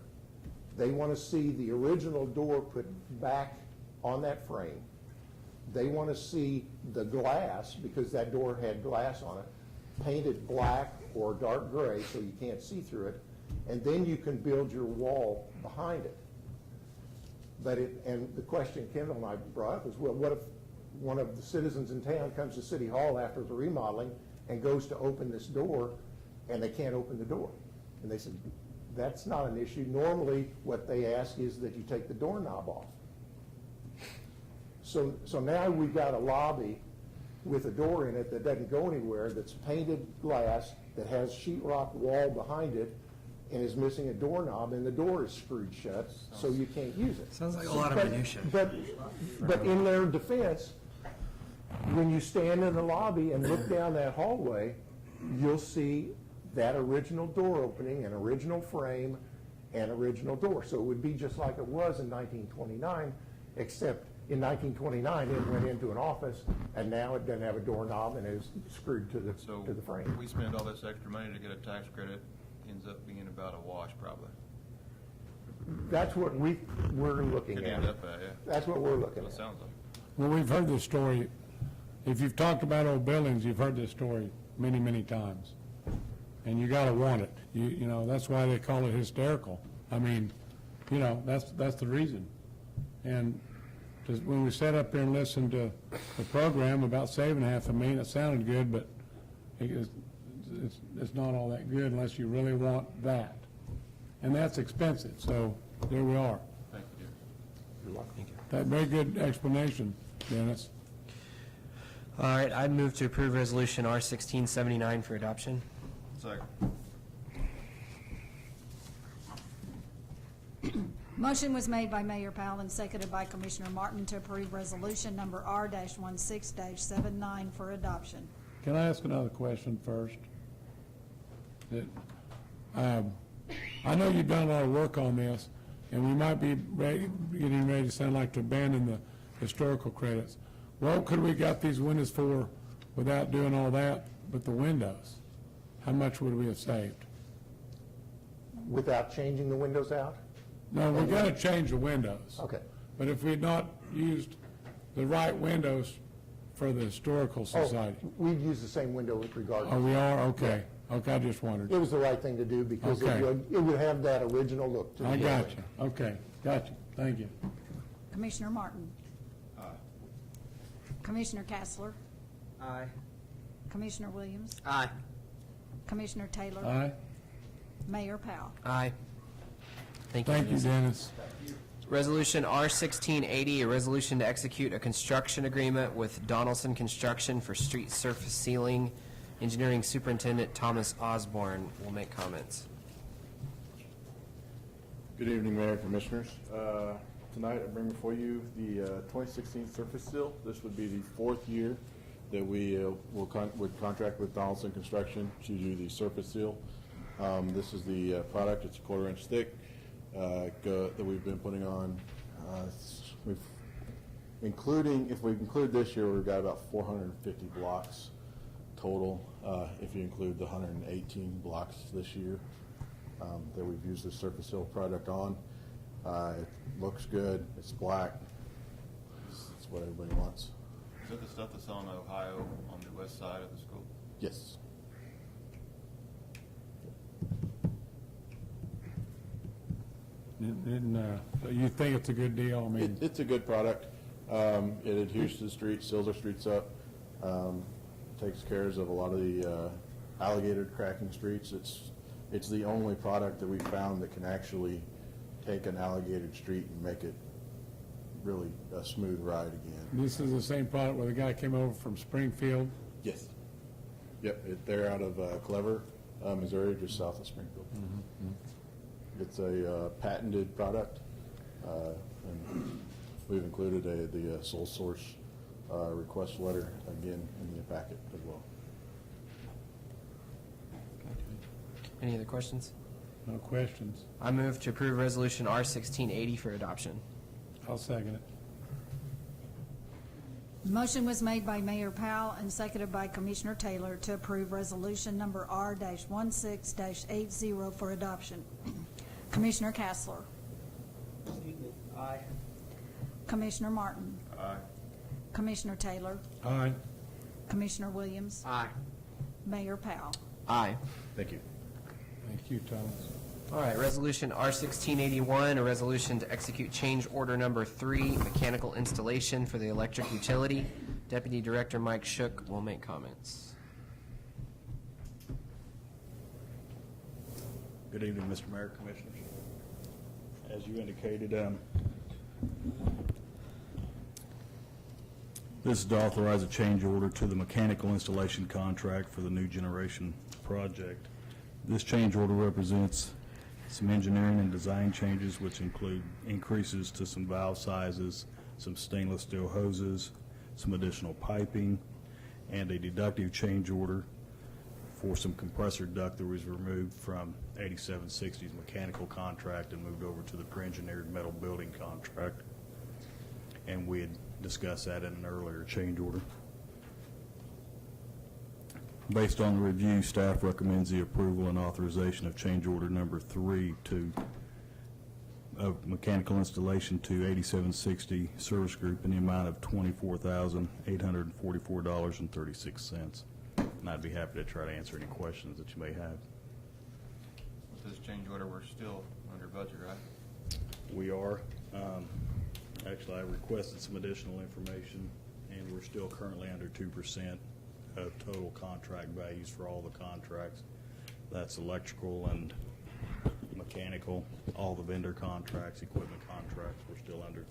They want to see the original door put back on that frame. They want to see the glass, because that door had glass on it, painted black or dark gray so you can't see through it, and then you can build your wall behind it. But and the question Kendall and I brought up is, well, what if one of the citizens in town comes to City Hall after the remodeling and goes to open this door and they can't open the door? And they said, that's not an issue. Normally what they ask is that you take the doorknob off. So now we've got a lobby with a door in it that doesn't go anywhere, that's painted glass, that has sheetrock wall behind it, and is missing a doorknob, and the door is screwed shut, so you can't use it. Sounds like a lot of minutia. But in their defense, when you stand in the lobby and look down that hallway, you'll see that original door opening, an original frame, and original door. So it would be just like it was in 1929, except in 1929 it went into an office, and now it doesn't have a doorknob and is screwed to the frame. We spend all this extra money to get a tax credit, ends up being about a wash probably. That's what we're looking Could at. end up at, yeah. That's what we're looking It at. sounds like. Well, we've heard this story. If you've talked about old buildings, you've heard this story many, many times. and you gotta want it. You know, that's why they call it hysterical. I mean, you know, that's the reason. And just when we sat up there and listened to the program about saving $500,000, it sounded good, but it's not all that good unless you really want that. And that's expensive, so there we are. Thank you, dear. You're welcome. That very good explanation, Dennis. All right, I'd move to approve Resolution R-1679 for adoption. Second. Motion was made by Mayor Powell and seconded by Commissioner Martin to approve resolution number R-16-79 for adoption. Can I ask another question first? I know you've done a lot of work on this, and we might be getting ready to sound like to abandon the historical credits. What could we got these windows for without doing all that but the windows? How much would we have saved? Without changing the windows out? No, we got to change the windows. Okay. But if we'd not used the right windows for the Historical Society. Oh, we'd use the same window regardless. Oh, we are? Okay. Okay, I just wondered. It was the right thing to do because Okay. it would have that original look to the I building. got you. Okay, got you. Thank you. Commissioner Martin. Aye. Commissioner Castler. Aye. Commissioner Williams. Aye. Commissioner Taylor. Aye. Mayor Powell. Aye. Thank you. Thank you, Dennis. Dennis. Resolution R-1680, a resolution to execute a construction agreement with Donaldson Construction for street surface sealing. Engineering Superintendent Thomas Osborne will make comments. Good evening, Mayor and Commissioners. Tonight, I bring before you the 2016 surface seal. This would be the fourth year that we would contract with Donaldson Construction to do the surface seal. This is the product. It's a 1/4 inch thick that we've been putting on. If we include this year, we've got about 450 blocks total. If you include the 118 blocks this year that we've used this surface seal product on. It looks good. It's black. It's what everybody wants. Is that the stuff that's on Ohio on the west side of the school? Yes. So you think it's a good deal? I mean, It's a good product. It adheres to the street, seals our streets up, takes care of a lot of the alligator cracking streets. It's the only product that we found that can actually take an alligator street and make it really a smooth ride again. this is the same product where the guy came over from Springfield. Yes. Yep, they're out of Clever, Missouri, just south of Springfield. It's a patented product, and we've included the sole source request letter again in the packet as well. Any other questions? No questions. I move to approve Resolution R-1680 for adoption. I'll second it. Motion was made by Mayor Powell and seconded by Commissioner Taylor to approve resolution number R-16-80 for adoption. Commissioner Castler. Aye. Commissioner Martin. Aye. Commissioner Taylor. Aye. Commissioner Williams. Aye. Mayor Powell. Aye. Thank you. Thank you, Thomas. All right, Resolution R-1681, a resolution to execute change order number 3, mechanical installation for the electric utility. Deputy Director Mike Shook will make comments. Good evening, Mr. Mayor, Commissioners. As you indicated, this is to authorize a change order to the mechanical installation contract for the new generation project. This change order represents some engineering and design changes, which include increases to some valve sizes, some stainless steel hoses, some additional piping, and a deductive change order for some compressor duct that was removed from 8760's mechanical contract and moved over to the pre-engineered metal building contract. And we had discussed that in an earlier change order. Based on the review, staff recommends the approval and authorization of change order number 3 of mechanical installation to 8760 Service Group in the amount of $24,844.36. and I'd be happy to try to answer any questions that you may have. With this change order, we're still under budget, right? We are. Actually, I requested some additional information, and we're still currently under 2% of total contract values for all the contracts. That's electrical and mechanical, all the vendor contracts, equipment contracts, we're still under 2%,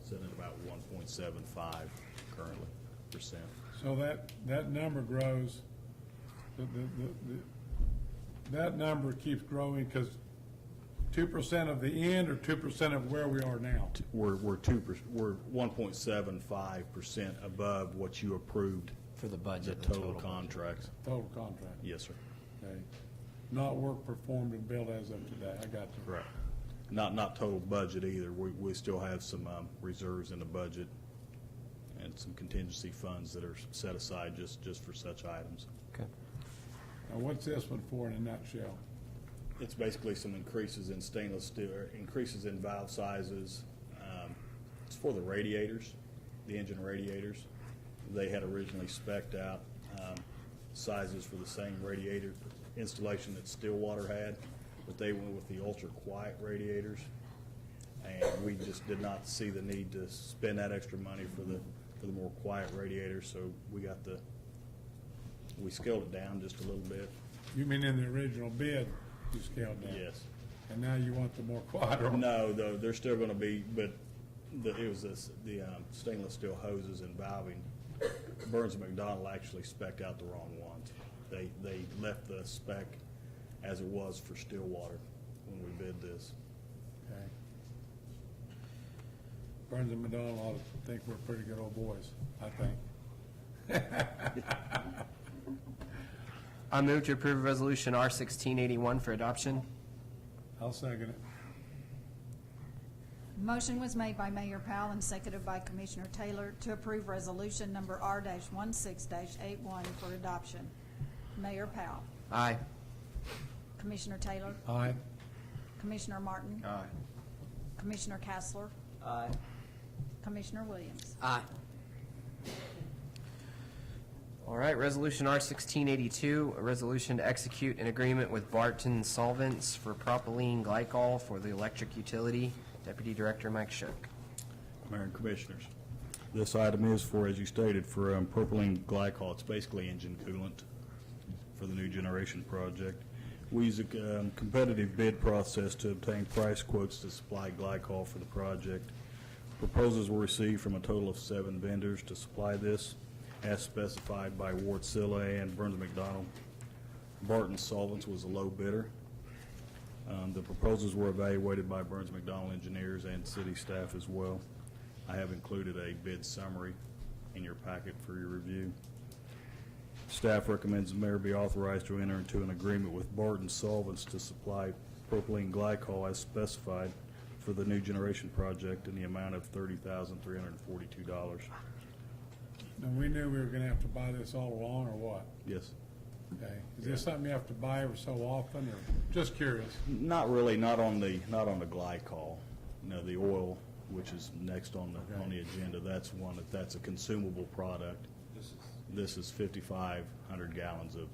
sitting at about 1.75 currently percent. So that number grows, that number keeps growing because 2% of the end or 2% of where we are now? We're 1.75% above what you approved For the the budget. total contracts. Total contract, Yes, sir. okay. Not work performed and billed as of today, I got you. Correct. Not total budget either. We still have some reserves in the budget and some contingency funds that are set aside just for such items. Okay. Now, what's this one for in a nutshell? It's basically some increases in stainless steel, increases in valve sizes. It's for the radiators, the engine radiators. They had originally spec'd out sizes for the same radiator installation that Stillwater had, but they went with the ultra-quiet radiators. And we just did not see the need to spend that extra money for the more quiet radiators, so we scaled it down just a little bit. You mean in the original bid, you scaled down? Yes. And now you want the more quiet one? No, though, they're still gonna be, but it was the stainless steel hoses and valving. Burns and McDonnell actually spec'd out the wrong ones. They left the spec as it was for Stillwater when we bid this. Okay. Burns and McDonnell ought to think we're pretty good old boys, I think. I move to approve Resolution R-1681 for adoption. I'll second it. Motion was made by Mayor Powell and seconded by Commissioner Taylor to approve resolution number R-16-81 for adoption. Mayor Powell. Aye. Commissioner Taylor. Aye. Commissioner Martin. Aye. Commissioner Castler. Aye. Commissioner Williams. Aye. All right, Resolution R-1682, a resolution to execute an agreement with Barton Solvents for propylene glycol for the electric utility. Deputy Director Mike Shook. Mayor and Commissioners, this item is for, as you stated, for propylene glycol. It's basically engine coolant for the new generation project. We use a competitive bid process to obtain price quotes to supply glycol for the project. Proposals were received from a total of 7 vendors to supply this, as specified by Wärtsilä and Burns McDonnell. Barton Solvents was a low bidder. The proposals were evaluated by Burns McDonnell engineers and city staff as well. I have included a bid summary in your packet for your review. Staff recommends the mayor be authorized to enter into an agreement with Barton Solvents to supply propylene glycol as specified for the new generation project in the amount of $30,342. Now, we knew we were gonna have to buy this all along, or what? Yes. Okay. Is this something you have to buy every so often, or just curious? Not really, not on the glycol. No, the oil, which is next on the agenda, that's a consumable product. This is 5,500 gallons of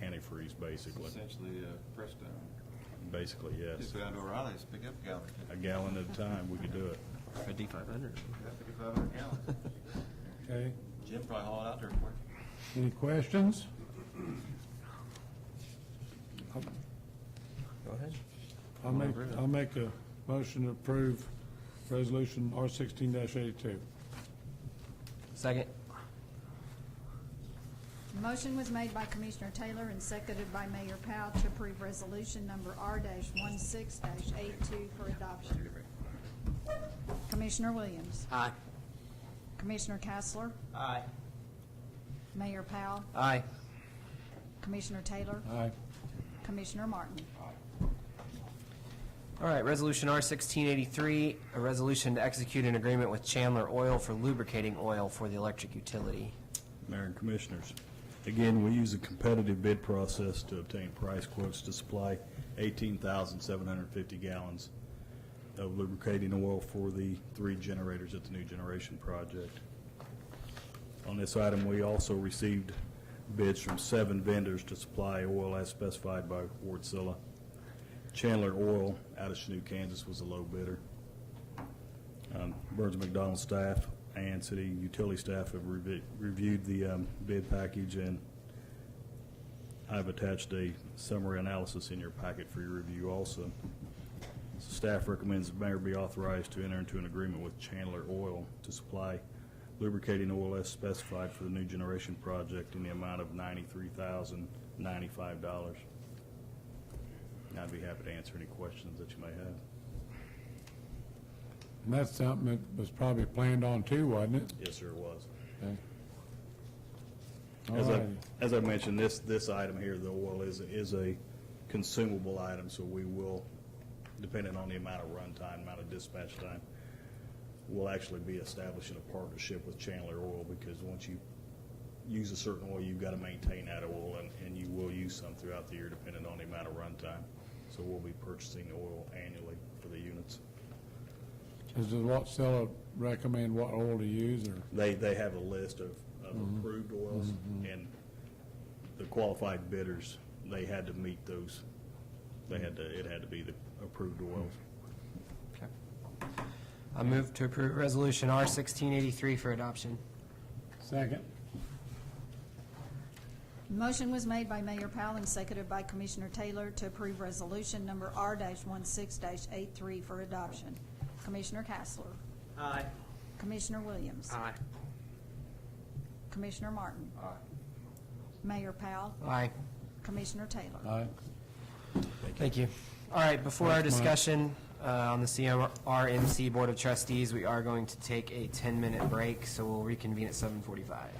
antifreeze, basically. Essentially, press down. Basically, yes. Just go down to O'Reilly's, pick up a gallon. A gallon at a time, we could do it. 5,500. 5,500 gallons. Okay. Jim probably hauled out there for you. Any questions? Go ahead. I'll make a motion to approve resolution R-16-82. Second. Motion was made by Commissioner Taylor and seconded by Mayor Powell to approve resolution number R-16-82 for adoption. Commissioner Williams. Aye. Commissioner Castler. Aye. Mayor Powell. Aye. Commissioner Taylor. Aye. Commissioner Martin. All right, Resolution R-1683, a resolution to execute an agreement with Chandler Oil for lubricating oil for the electric utility. Mayor and Commissioners, again, we use a competitive bid process to obtain price quotes to supply 18,750 gallons of lubricating oil for the 3 generators at the new generation project. On this item, we also received bids from 7 vendors to supply oil as specified by Wardsilla. Chandler Oil out of Chanute, Kansas was the low bidder. Burns McDonald staff and city utility staff have reviewed the bid package, and I've attached a summary analysis in your packet for your review also. Staff recommends the mayor be authorized to enter into an agreement with Chandler Oil to supply lubricating oil as specified for the new generation project in the amount of $93,095. I'd be happy to answer any questions that you may have. And that's something that was probably planned on too, wasn't it? Yes, sir, it was. Okay. As All I, righty. as I mentioned, this item here, the oil is a consumable item, so we will, depending on the amount of runtime, amount of dispatch time, we'll actually be establishing a partnership with Chandler Oil, because once you use a certain oil, you've got to maintain that oil, and you will use some throughout the year depending on the amount of runtime. So we'll be purchasing oil annually for the units. Does Wattsilla recommend what oil to use, or? They have a list of approved oils, and the qualified bidders, they had to meet those. It had to be the approved oils. Okay. I move to approve Resolution R-1683 for adoption. Second. Motion was made by Mayor Powell and seconded by Commissioner Taylor to approve resolution number R-16-83 for adoption. Commissioner Castler. Aye. Commissioner Williams. Aye. Commissioner Martin. Mayor Powell. Aye. Commissioner Taylor. Aye. Thank you. All right, before our Thanks, Mike. discussion on the CMRMC Board of Trustees, we are going to take a 10-minute break, so we'll reconvene at 7:45.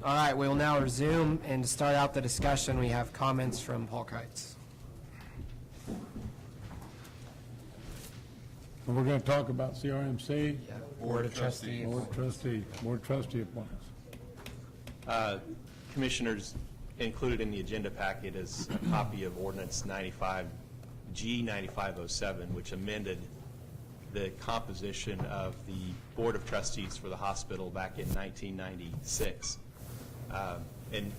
All right, we will now resume, and to start out the discussion, we have comments from Paul Keitz. And we're going to talk about CRMC, Board of Trustees. Board trustee appointments. Commissioners, included in the agenda packet is a copy of Ordinance 9507, which amended the composition of the Board of Trustees for the hospital back in 1996. And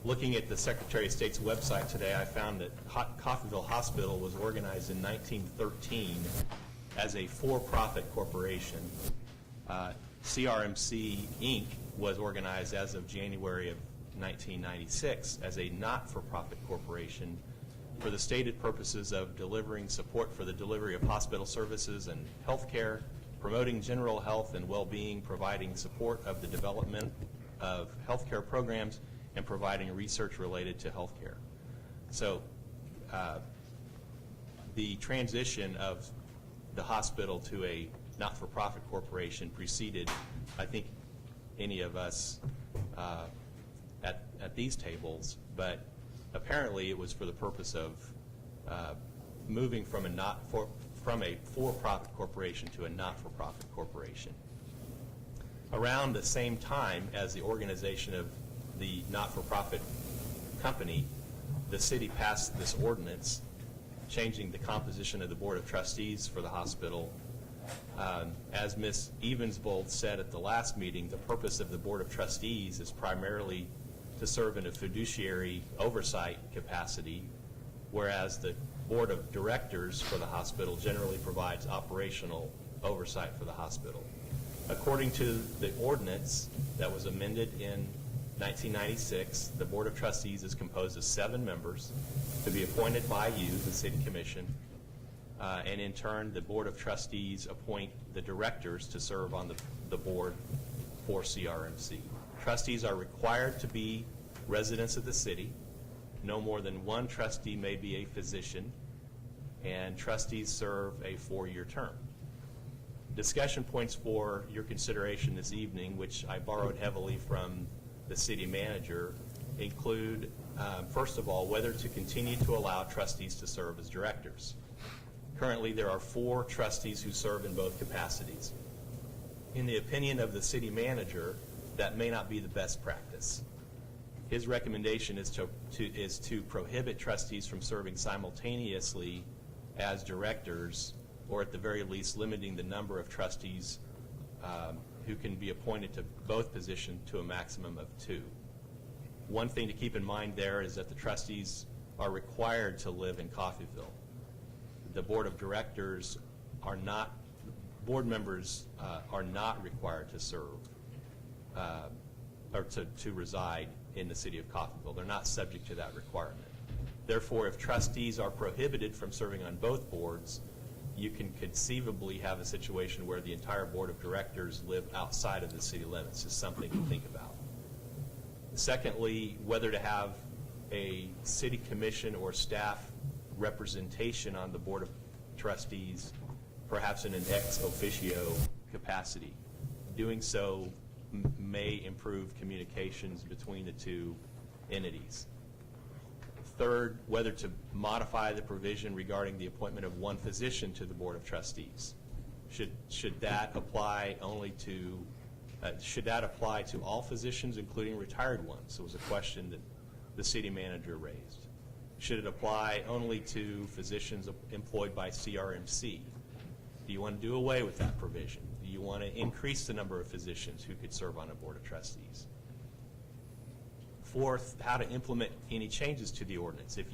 looking at the Secretary of State's website today, I found that Coffeyville Hospital was organized in 1913 as a for-profit corporation. CRMC, Inc. was organized as of January of 1996 as a not-for-profit corporation for the stated purposes of delivering support for the delivery of hospital services and health care, promoting general health and well-being, providing support of the development of health care programs, and providing research related to health care. So the transition of the hospital to a not-for-profit corporation preceded, I think, any of us at these tables, but apparently it was for the purpose of moving from a for-profit corporation to a not-for-profit corporation. Around the same time as the organization of the not-for-profit company, the city passed this ordinance changing the composition of the Board of Trustees for the hospital. As Ms. Evensvold said at the last meeting, the purpose of the Board of Trustees is primarily to serve in a fiduciary oversight capacity, whereas the Board of Directors for the hospital generally provides operational oversight for the hospital. According to the ordinance that was amended in 1996, the Board of Trustees is composed of 7 members to be appointed by you, the City Commission, and in turn, the Board of Trustees appoint the directors to serve on the board for CRMC. Trustees are required to be residents of the city. No more than one trustee may be a physician, and trustees serve a 4-year term. Discussion points for your consideration this evening, which I borrowed heavily from the city manager, include, first of all, whether to continue to allow trustees to serve as directors. Currently, there are 4 trustees who serve in both capacities. In the opinion of the city manager, that may not be the best practice. His recommendation is to prohibit trustees from serving simultaneously as directors, or at the very least limiting the number of trustees who can be appointed to both positions to a maximum of 2. One thing to keep in mind there is that the trustees are required to live in Coffeyville. The Board of Directors are not, board members are not required to serve or to reside in the city of Coffeyville. They're not subject to that requirement. Therefore, if trustees are prohibited from serving on both boards, you can conceivably have a situation where the entire Board of Directors live outside of the city limits. Is something to think about. Secondly, whether to have a city commission or staff representation on the Board of Trustees, perhaps in an ex officio capacity. Doing so may improve communications between the 2 entities. Third, whether to modify the provision regarding the appointment of 1 physician to the Board of Trustees. Should that apply only to, should that apply to all physicians, including retired ones? It was a question that the city manager raised. Should it apply only to physicians employed by CRMC? Do you want to do away with that provision? Do you want to increase the number of physicians who could serve on a Board of Trustees? Fourth, how to implement any changes to the ordinance. If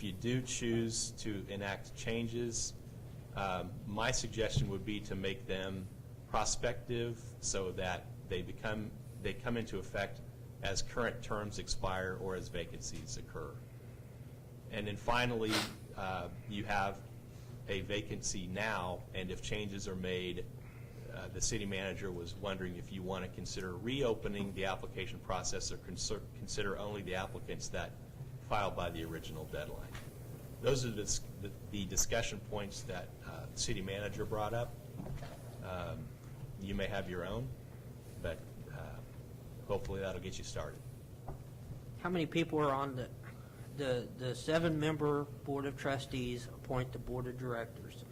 you do choose to enact changes, my suggestion would be to make them prospective so that they come into effect as current terms expire or as vacancies occur. And then finally, you have a vacancy now, and if changes are made, the city manager was wondering if you want to consider reopening the application process or consider only the applicants that filed by the original deadline. Those are the discussion points that the city manager brought up. You may have your own, but hopefully that'll get you started. How many people are on the 7-member Board of Trustees appoint the Board of Directors?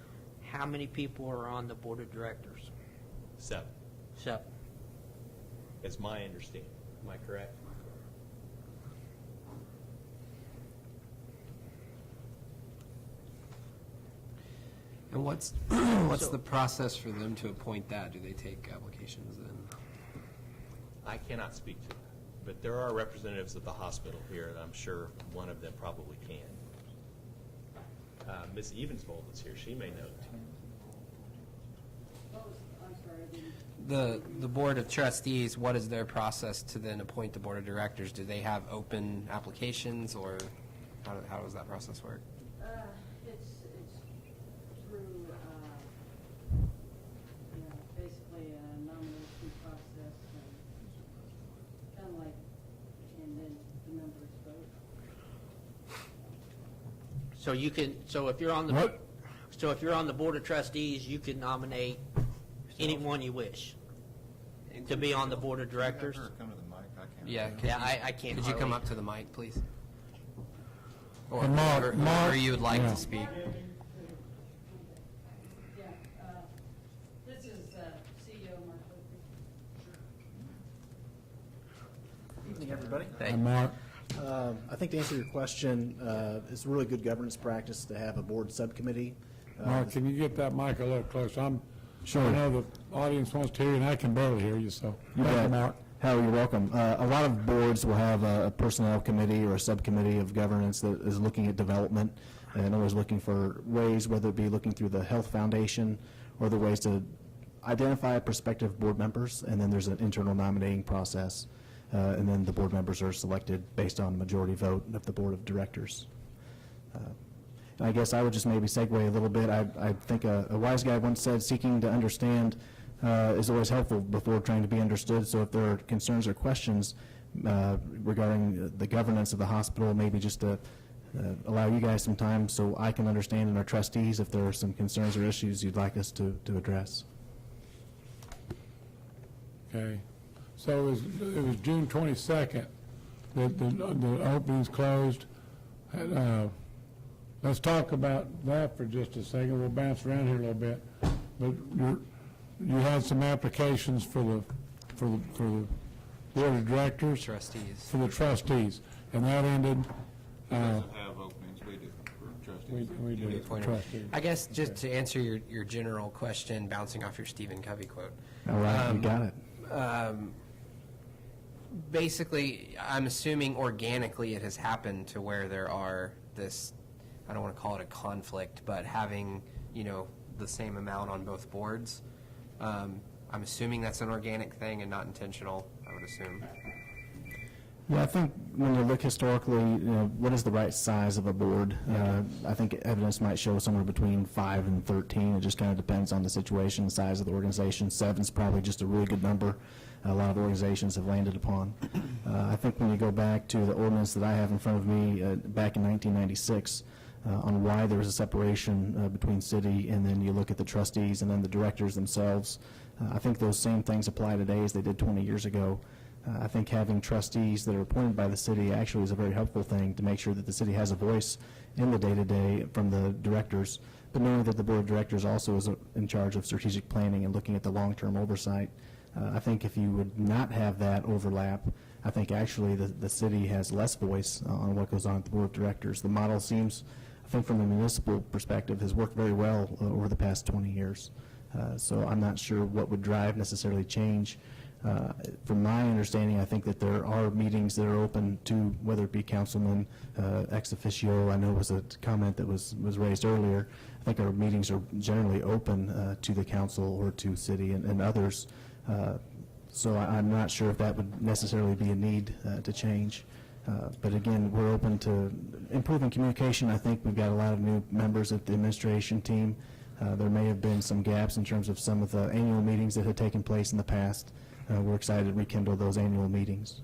How many people are on the Board of Directors? 7, 7. is my understanding. Am I correct? And what's the process for them to appoint that? Do they take applications then? I cannot speak to that, but there are representatives of the hospital here, and I'm sure one of them probably can. Ms. Evensvold is here. She may know. The Board of Trustees, what is their process to then appoint the Board of Directors? Do they have open applications, or how does that process work? It's through, basically a nomination process, kind of like, and then the members vote. So you can, so if you're on the, What? so if you're on the Board of Trustees, you can nominate anyone you wish to be on the Board of Directors? Come to the mic, I can't. Yeah. I can't. Could you come hardly- up to the mic, please? Or And Mark- whoever Mark- you would like yeah. to speak. Yeah, this is CEO Mark Oakley. Evening, everybody. Hi, Mark. I think to answer your question, it's really good governance practice to have a board subcommittee. Mark, can you get that mic a little closer? Sure. I know the audience wants to hear you, and I can barely hear you, so. You Thank you, bet. Mark. Howard, you're welcome. A lot of boards will have a personnel committee or a subcommittee of governance that is looking at development and always looking for ways, whether it be looking through the Health Foundation or the ways to identify prospective board members, and then there's an internal nominating process, and then the board members are selected based on majority vote of the board of directors. And I guess I would just maybe segue a little bit. I think a wise guy once said, seeking to understand is always helpful before trying to be understood. So if there are concerns or questions regarding the governance of the hospital, maybe just to allow you guys some time so I can understand, and our trustees, if there are some concerns or issues you'd like us to address. Okay. So it was June 22nd that the openings closed. Let's talk about that for just a second. We'll bounce around here a little bit. But you had some applications for the Board of Directors? Trustees. For the trustees. And that ended, Who doesn't have openings? We do for trustees. we do, Appointed. trustees. I guess just to answer your general question, bouncing off your Stephen Covey quote. All right, you got it. Basically, I'm assuming organically it has happened to where there are this, I don't want to call it a conflict, but having, the same amount on both boards. I'm assuming that's an organic thing and not intentional, I would assume. Yeah, I think when you look historically, what is the right size of a board? I think evidence might show somewhere between 5 and 13. It just kind of depends on the situation, the size of the organization. 7's probably just a really good number a lot of organizations have landed upon. I think when you go back to the ordinance that I have in front of me back in 1996 on why there was a separation between city, and then you look at the trustees and then the directors themselves, I think those same things apply today as they did 20 years ago. I think having trustees that are appointed by the city actually is a very helpful thing to make sure that the city has a voice in the day-to-day from the directors, but knowing that the board of directors also is in charge of strategic planning and looking at the long-term oversight. I think if you would not have that overlap, I think actually the city has less voice on what goes on at the board of directors. The model seems, I think from a municipal perspective, has worked very well over the past 20 years. So I'm not sure what would drive necessarily change. From my understanding, I think that there are meetings that are open to, whether it be councilmen, ex officio, I know was a comment that was raised earlier. I think our meetings are generally open to the council or to city and others. So I'm not sure if that would necessarily be a need to change. But again, we're open to improving communication. I think we've got a lot of new members at the administration team. There may have been some gaps in terms of some of the annual meetings that had taken place in the past. We're excited to rekindle those annual meetings.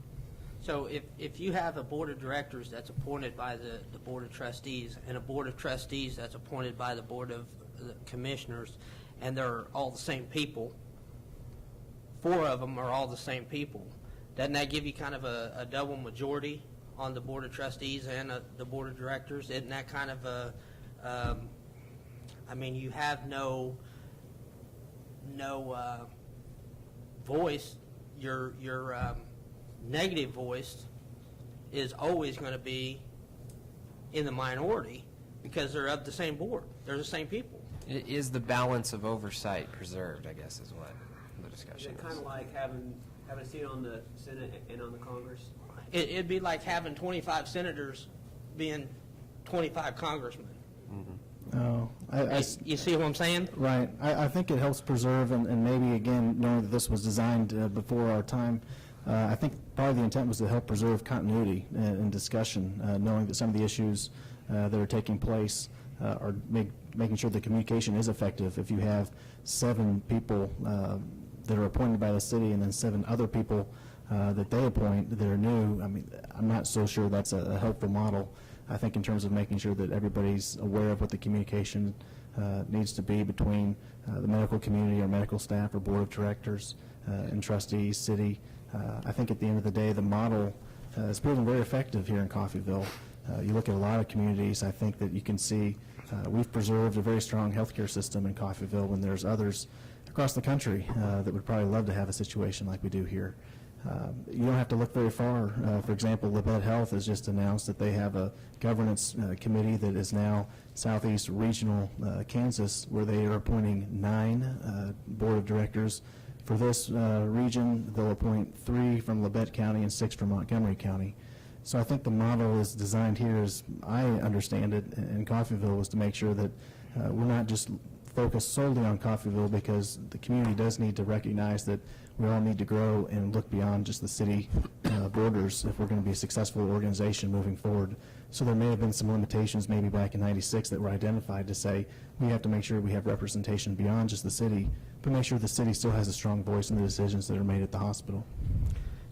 So if you have a board of directors that's appointed by the board of trustees and a board of trustees that's appointed by the board of commissioners, and they're all the same people, 4 of them are all the same people, doesn't that give you kind of a double majority on the Board of Trustees and the Board of Directors? Isn't that kind of a, I mean, you have no voice. Your negative voice is always going to be in the minority because they're of the same board. They're the same people. Is the balance of oversight preserved, I guess, is what the Is discussion it kind is. of like having a seat on the Senate and on the Congress? It'd be like having 25 senators being 25 congressmen. Oh, You see what I'm saying? right. I think it helps preserve, and maybe, again, knowing that this was designed before our time, I think part of the intent was to help preserve continuity and discussion, knowing that some of the issues that are taking place are making sure the communication is effective. If you have 7 people that are appointed by the city and then 7 other people that they appoint that are new, I mean, I'm not so sure that's a helpful model. I think in terms of making sure that everybody's aware of what the communication needs to be between the medical community or medical staff or board of directors and trustees, city. I think at the end of the day, the model has proven very effective here in Coffeyville. You look at a lot of communities, I think that you can see we've preserved a very strong healthcare system in Coffeyville when there's others across the country that would probably love to have a situation like we do here. You don't have to look very far. For example, Labette Health has just announced that they have a governance committee that is now Southeast Regional Kansas, where they are appointing 9 board of directors. For this region, they'll appoint 3 from Labette County and 6 from Montgomery County. So I think the model is designed here, as I understand it, in Coffeyville, was to make sure that we're not just focused solely on Coffeyville, because the community does need to recognize that we all need to grow and look beyond just the city borders if we're going to be a successful organization moving forward. So there may have been some limitations maybe back in '96 that were identified to say we have to make sure we have representation beyond just the city, but make sure the city still has a strong voice in the decisions that are made at the hospital.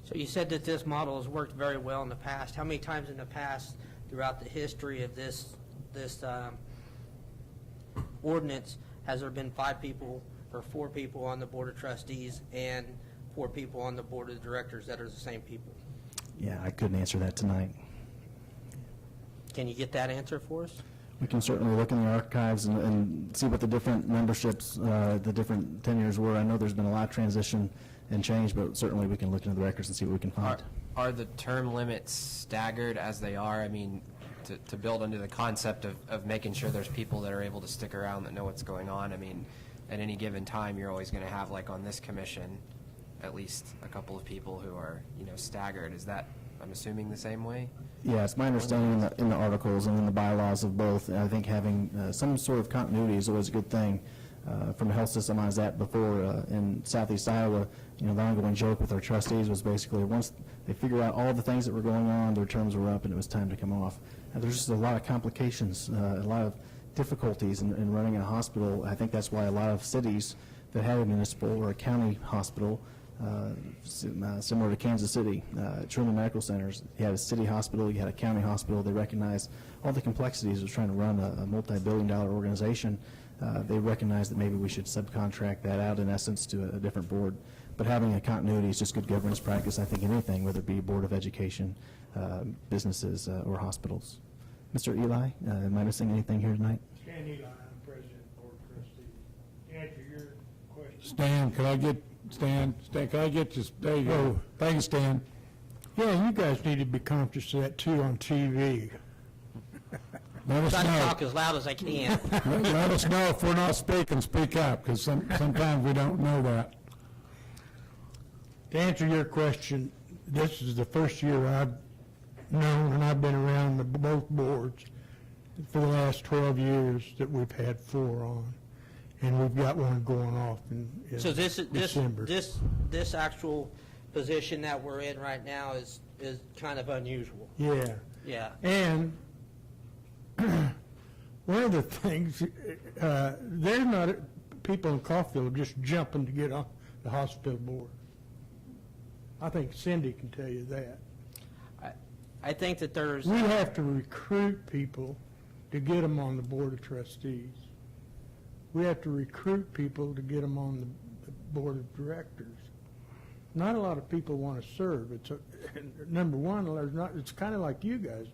So you said that this model has worked very well in the past. How many times in the past throughout the history of this ordinance has there been 5 people or 4 people on the Board of Trustees and 4 people on the Board of Directors that are the same people? Yeah, I couldn't answer that tonight. Can you get that answer for us? We can certainly look in the archives and see what the different memberships, the different tenures were. I know there's been a lot of transition and change, but certainly we can look into the records and see what we can find. Are the term limits staggered as they are? I mean, to build into the concept of making sure there's people that are able to stick around that know what's going on. I mean, at any given time, you're always going to have, like on this commission, at least a couple of people who are, staggered. Is that, I'm assuming, the same way? Yeah, it's my understanding in the articles and in the bylaws of both. I think having some sort of continuity is always a good thing. From a health system I was at before in Southeast Iowa, the ongoing joke with our trustees was basically once they figured out all the things that were going on, their terms were up and it was time to come off. And there's just a lot of complications, a lot of difficulties in running a hospital. I think that's why a lot of cities that have a municipal or a county hospital, similar to Kansas City, Truman Medical Centers, you had a city hospital, you had a county hospital. They recognized all the complexities of trying to run a multi-billion-dollar organization. They recognized that maybe we should subcontract that out, in essence, to a different board. But having a continuity is just good governance practice, I think, in anything, whether it be Board of Education, businesses, or hospitals. Mr. Eli, am I missing anything here tonight? Stan Eli, I'm President of the Board of Trustees. To answer your question. Stan, can I get this? There you go. Thank you, Stan. Yeah, you guys need to be conscious of that too on TV. Let us Try to know. talk as loud as I can. Let us know if we're not speaking, speak up, because sometimes we don't know that. To answer your question, this is the first year I've known, and I've been around both boards for the last 12 years, that we've had 4 on, and we've got one going off in So this December. this actual position that we're in right now is kind of unusual. Yeah. Yeah. And one of the things, they're not, people in Coffeyville are just jumping to get on the hospital board. I think Cindy can tell you that. I think that there's. We have to recruit people to get them on the Board of Trustees. We have to recruit people to get them on the Board of Directors. not a lot of people want to serve. Number one, there's not, it's kind of like you guys.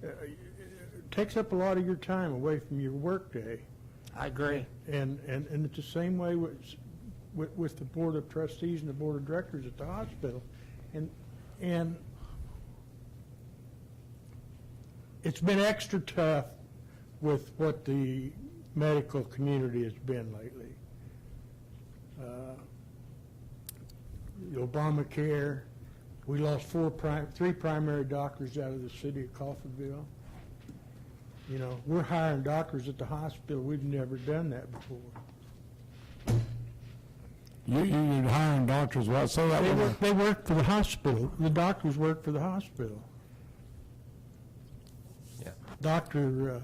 It takes up a lot of your time away from your workday. I agree. And it's the same way with the Board of Trustees and the Board of Directors at the hospital. And it's been extra tough with what the medical community has been lately. The Obamacare, we lost three primary doctors out of the city of Coffeyville. You know, we're hiring doctors at the hospital. We've never done that before. You're hiring doctors, what, so that They work for the hospital. The doctors work for the hospital. Yeah. Dr.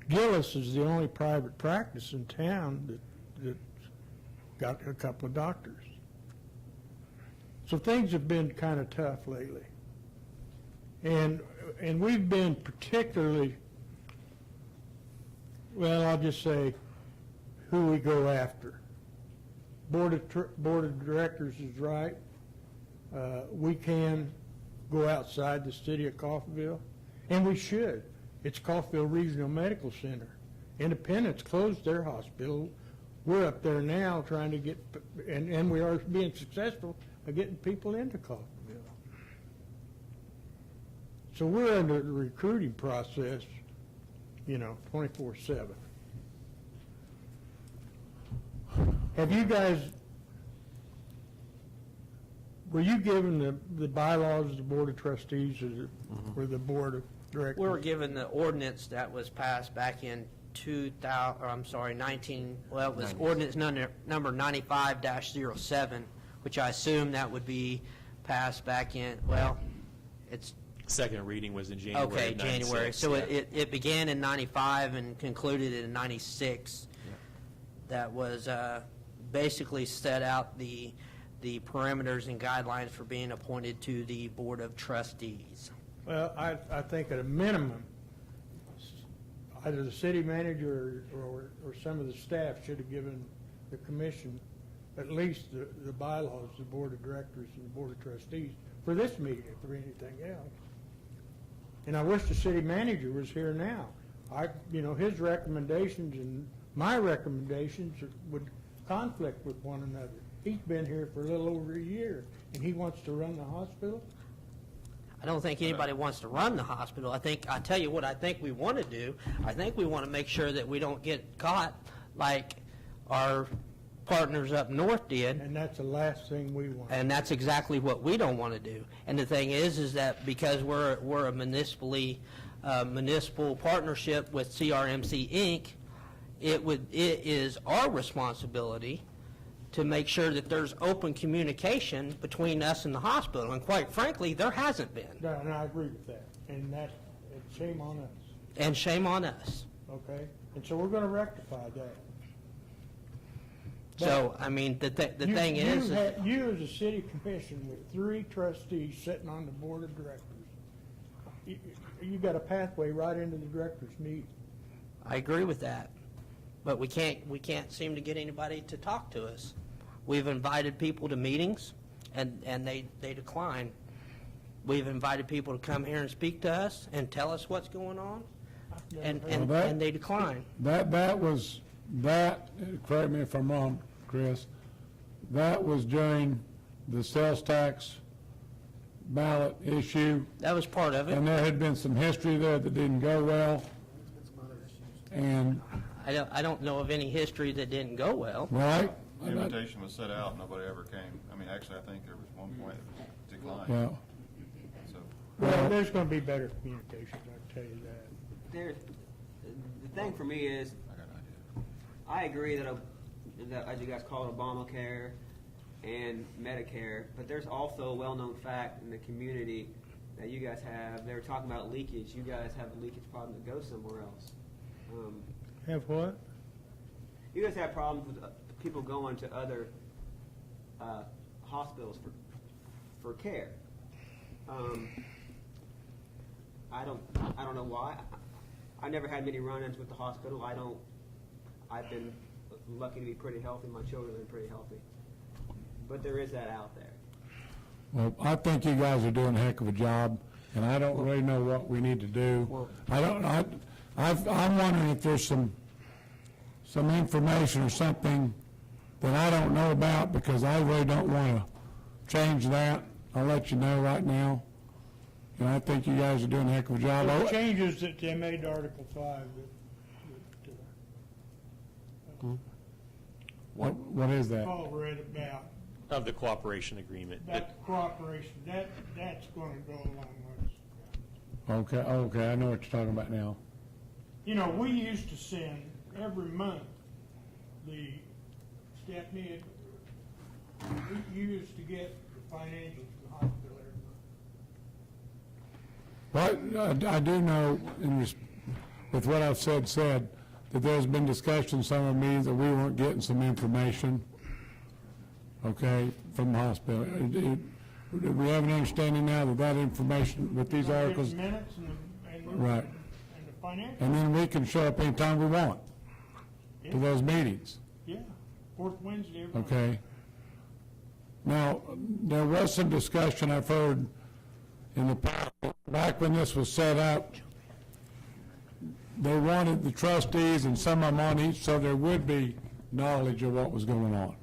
Gillis is the only private practice in town that got a couple of doctors. So things have been kind of tough lately. And we've been particularly, well, I'll just say who we go after. Board of Directors is right. We can go outside the city of Coffeyville, and we should. It's Coffeyville Regional Medical Center. Independence closed their hospital. We're up there now trying to get, and we are being successful at getting people into Coffeyville. So we're under the recruiting process, 24/7. Have you guys, were you given the bylaws of the Board of Trustees or the Board of Directors? We were given the ordinance that was passed back in 2000, or I'm sorry, 19, well, it was 90s. ordinance number 95-07, which I assume that would be passed back in, well, it's, Second reading was in January okay, of January. 96, So yeah. it began in 95 and concluded in 96. That was basically set out the parameters and guidelines for being appointed to the Board of Trustees. Well, I think at a minimum, either the city manager or some of the staff should have given the commission at least the bylaws of the Board of Directors and the Board of Trustees for this meeting, if for anything else. And I wish the city manager was here now. His recommendations and my recommendations would conflict with one another. He's been here for a little over a year, and he wants to run the hospital? I don't think anybody wants to run the hospital. I tell you what I think we want to do. I think we want to make sure that we don't get caught like our partners up north did. And that's the last thing we want. And that's exactly what we don't want to do. And the thing is that because we're a municipal partnership with CRMC Inc., it is our responsibility to make sure that there's open communication between us and the hospital. And quite frankly, there hasn't been. And I agree with that. And shame on us. And shame on us. Okay? And so we're going to rectify that. So, I mean, the thing is... You as a city commission with 3 trustees sitting on the Board of Directors, you got a pathway right into the directors' meeting. I agree with that. But we can't seem to get anybody to talk to us. We've invited people to meetings, and they decline. We've invited people to come here and speak to us and tell us what's going on, and they decline. That, correct me if I'm wrong, Chris, that was during the sales tax ballot issue. That was part of it. And there had been some history there that didn't go well. And, I don't know of any history that didn't go well. right? The invitation was set out, nobody ever came. I mean, actually, I think there was one point it declined. Yeah. So, Well, there's going to be better communication, I can tell you that. The thing for me is, I got an idea. I agree that as you guys call it, Obamacare and Medicare, but there's also a well-known fact in the community that you guys have. They were talking about leakage. You guys have a leakage problem that goes somewhere else. Have what? You guys have problems with people going to other hospitals for care. I don't know why. I never had many run-ins with the hospital. I've been lucky to be pretty healthy. My children have been pretty healthy. But there is that out there. Well, I think you guys are doing a heck of a job, and I don't really know what we need to do. I'm wondering if there's some information or something that I don't know about, because I really don't want to change that. I'll let you know right now. And I think you guys are doing a heck of a job. The changes that they made to Article 5 What is that? Paul read about, Of the cooperation agreement. that cooperation, that's going to go along with us. Okay, I know what you're talking about now. You know, we used to send every month the Stephanie, we used to get the financials to the hospital every month. Well, I do know, with what I've said, that there's been discussion in some of the meetings that we weren't getting some information, okay, from the hospital. Do we have an understanding now that that information with these We'll get articles? minutes and Right. and the financials. And then we can show up anytime we want to those meetings, Yeah, fourth Wednesday every month. okay? Now, there was some discussion I've heard in the past, back when this was set up, they wanted the trustees and some of them on each, so there would be knowledge of what was going on.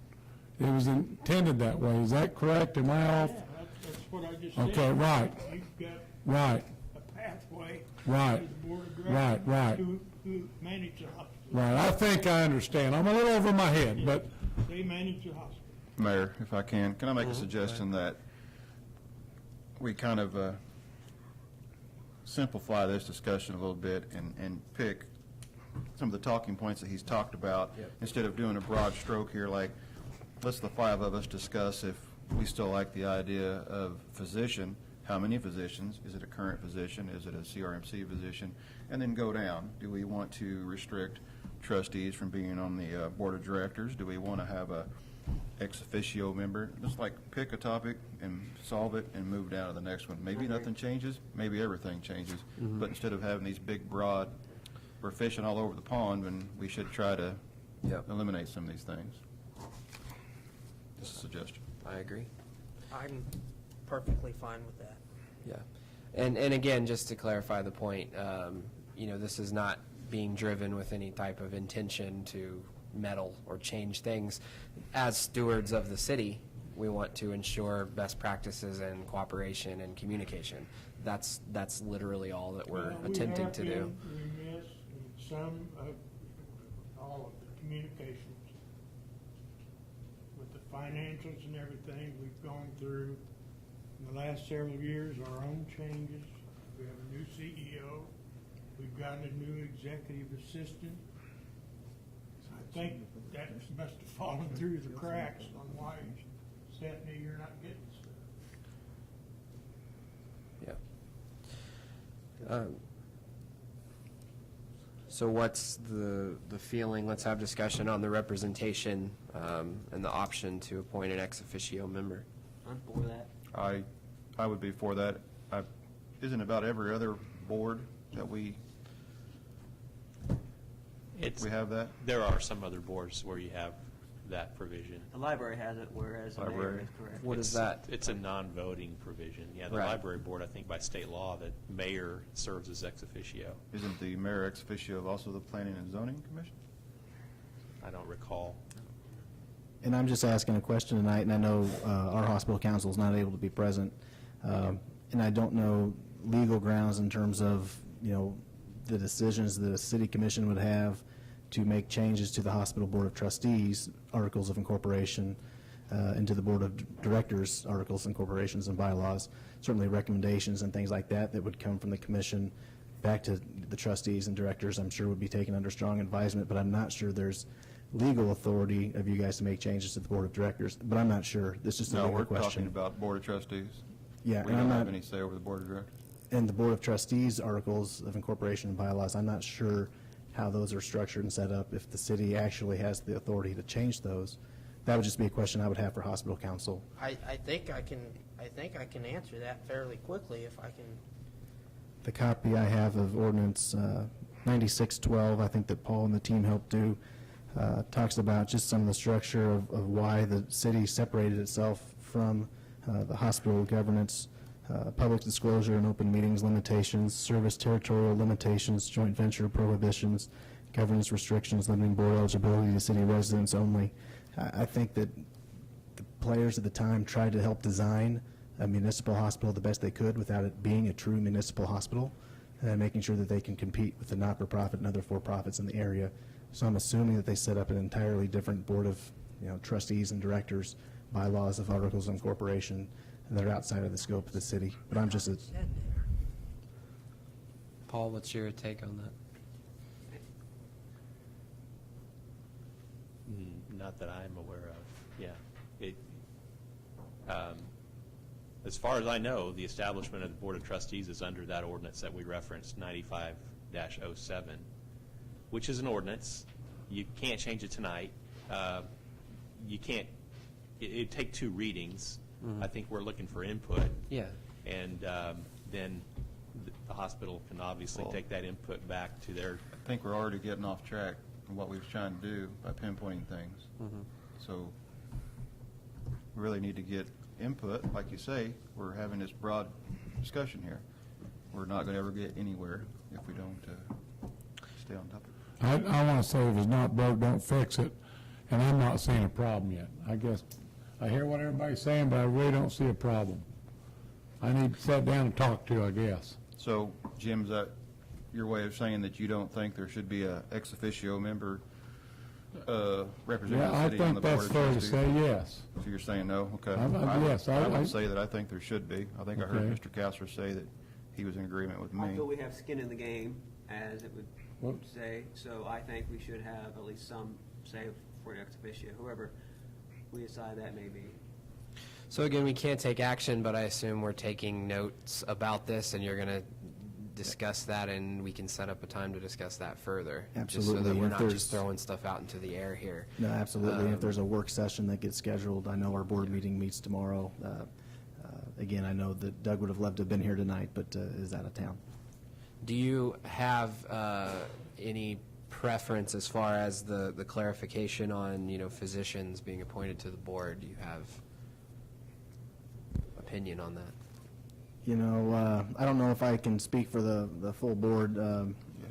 It was intended that way. Is that correct? Am I off? Yeah, that's what I just said. Okay, right. You've got Right, a pathway Right. to the board of Right, directors right. who manage the hospital. right. I think I understand. I'm a little over my head, but They manage the hospital. Mayor, if I can I make a suggestion that we kind of simplify this discussion a little bit and pick some of the talking points that he's talked about, instead of doing a broad stroke here, like, let's the five of us discuss if we still like the idea of physician, how many physicians, is it a current physician, is it a CRMC physician, and then go down. Do we want to restrict trustees from being on the board of directors? Do we want to have a ex officio member? Just like pick a topic and solve it and move down to the next one. Maybe nothing changes, maybe everything changes, but instead of having these big, broad, we're fishing all over the pond, and we should try to eliminate some of these things. Just a suggestion. I agree. I'm perfectly fine with that. Yeah. And again, just to clarify the point, this is not being driven with any type of intention to meddle or change things. As stewards of the city, we want to ensure best practices and cooperation and communication. That's literally all that we're attempting to do. We have been remiss in some of, all of the communications with the financials and everything. We've gone through, in the last several years, our own changes. We have a new CEO. We've gotten a new executive assistant. I think that must have fallen through the cracks on why, Stephanie, you're not getting stuff. Yeah. So what's the feeling? Let's have discussion on the representation and the option to appoint an ex officio member. I'm for that. I would be for that. Isn't about every other board that we have that? There are some other boards where you have that provision. The library has it, whereas the mayor Library. is correct. What is that? It's a non-voting provision. Yeah, the Right. library board, I think by state law, that mayor serves as ex officio. Isn't the mayor ex officio also the planning and zoning commission? I don't recall. And I'm just asking a question tonight, and I know our hospital council is not able to be present, and I don't know legal grounds in terms of, the decisions that a city commission would have to make changes to the hospital board of trustees, articles of incorporation, and to the board of directors, articles, incorporations, and bylaws. Certainly recommendations and things like that would come from the commission back to the trustees and directors, I'm sure would be taken under strong advisement, but I'm not sure there's legal authority of you guys to make changes to the board of directors, but I'm not sure. This is just a No, legal we're question. talking about board of trustees. Yeah, We and don't I'm have not- any say over the board of directors. And the board of trustees articles of incorporation and bylaws, I'm not sure how those are structured and set up, if the city actually has the authority to change those. That would just be a question I would have for hospital council. I think I can answer that fairly quickly if I can. The copy I have of ordinance 9612, I think that Paul and the team helped do, talks about just some of the structure of why the city separated itself from the hospital governance, public disclosure and open meetings limitations, service territorial limitations, joint venture prohibitions, governance restrictions limiting board eligibility to city residents only. I think that the players at the time tried to help design a municipal hospital the best they could without it being a true municipal hospital, and making sure that they can compete with the not-for-profit and other for-profits in the area. So I'm assuming that they set up an entirely different board of trustees and directors, bylaws of articles of incorporation, and they're outside of the scope of the city. But I'm just a, Paul, what's your take on that? Not that I'm aware of, yeah. As far as I know, the establishment of the Board of Trustees is under that ordinance that we referenced, 95-07, which is an ordinance. You can't change it tonight. You can't, it'd take 2 readings. I think we're looking for input. Yeah. And then the hospital can obviously take that input back to their. I think we're already getting off track on what we was trying to do by pinpointing things. So we really need to get input. Like you say, we're having this broad discussion here. We're not going to ever get anywhere if we don't stay on top of it. I want to say if it's not broke, don't fix it, and I'm not seeing a problem yet. I guess, I hear what everybody's saying, but I really don't see a problem. I need to sit down and talk to, I guess. So, Jim, is that your way of saying that you don't think there should be a ex officio member representing Yeah, the I city on think the board that's of fair to trustees? say yes. So you're saying no? Okay. Yes, I I- would say that I think there should be. I think I heard Okay. Mr. Kassler say that he was in agreement with I me. feel we have skin in the game, as it would Whoops. say, so I think we should have at least some say for ex officio, whoever we decide that may be. So again, we can't take action, but I assume we're taking notes about this, and you're going to discuss that, and we can set up a time to discuss that further. Just so Absolutely, that and we're if not there's- just throwing stuff out into the air here. no, absolutely. If there's a work session that gets scheduled, I know our board meeting meets tomorrow. Again, I know that Doug would have loved to have been here tonight, but is out of town. Do you have any preference as far as the clarification on, physicians being appointed to the board? Do you have opinion on that? I don't know if I can speak for the full board.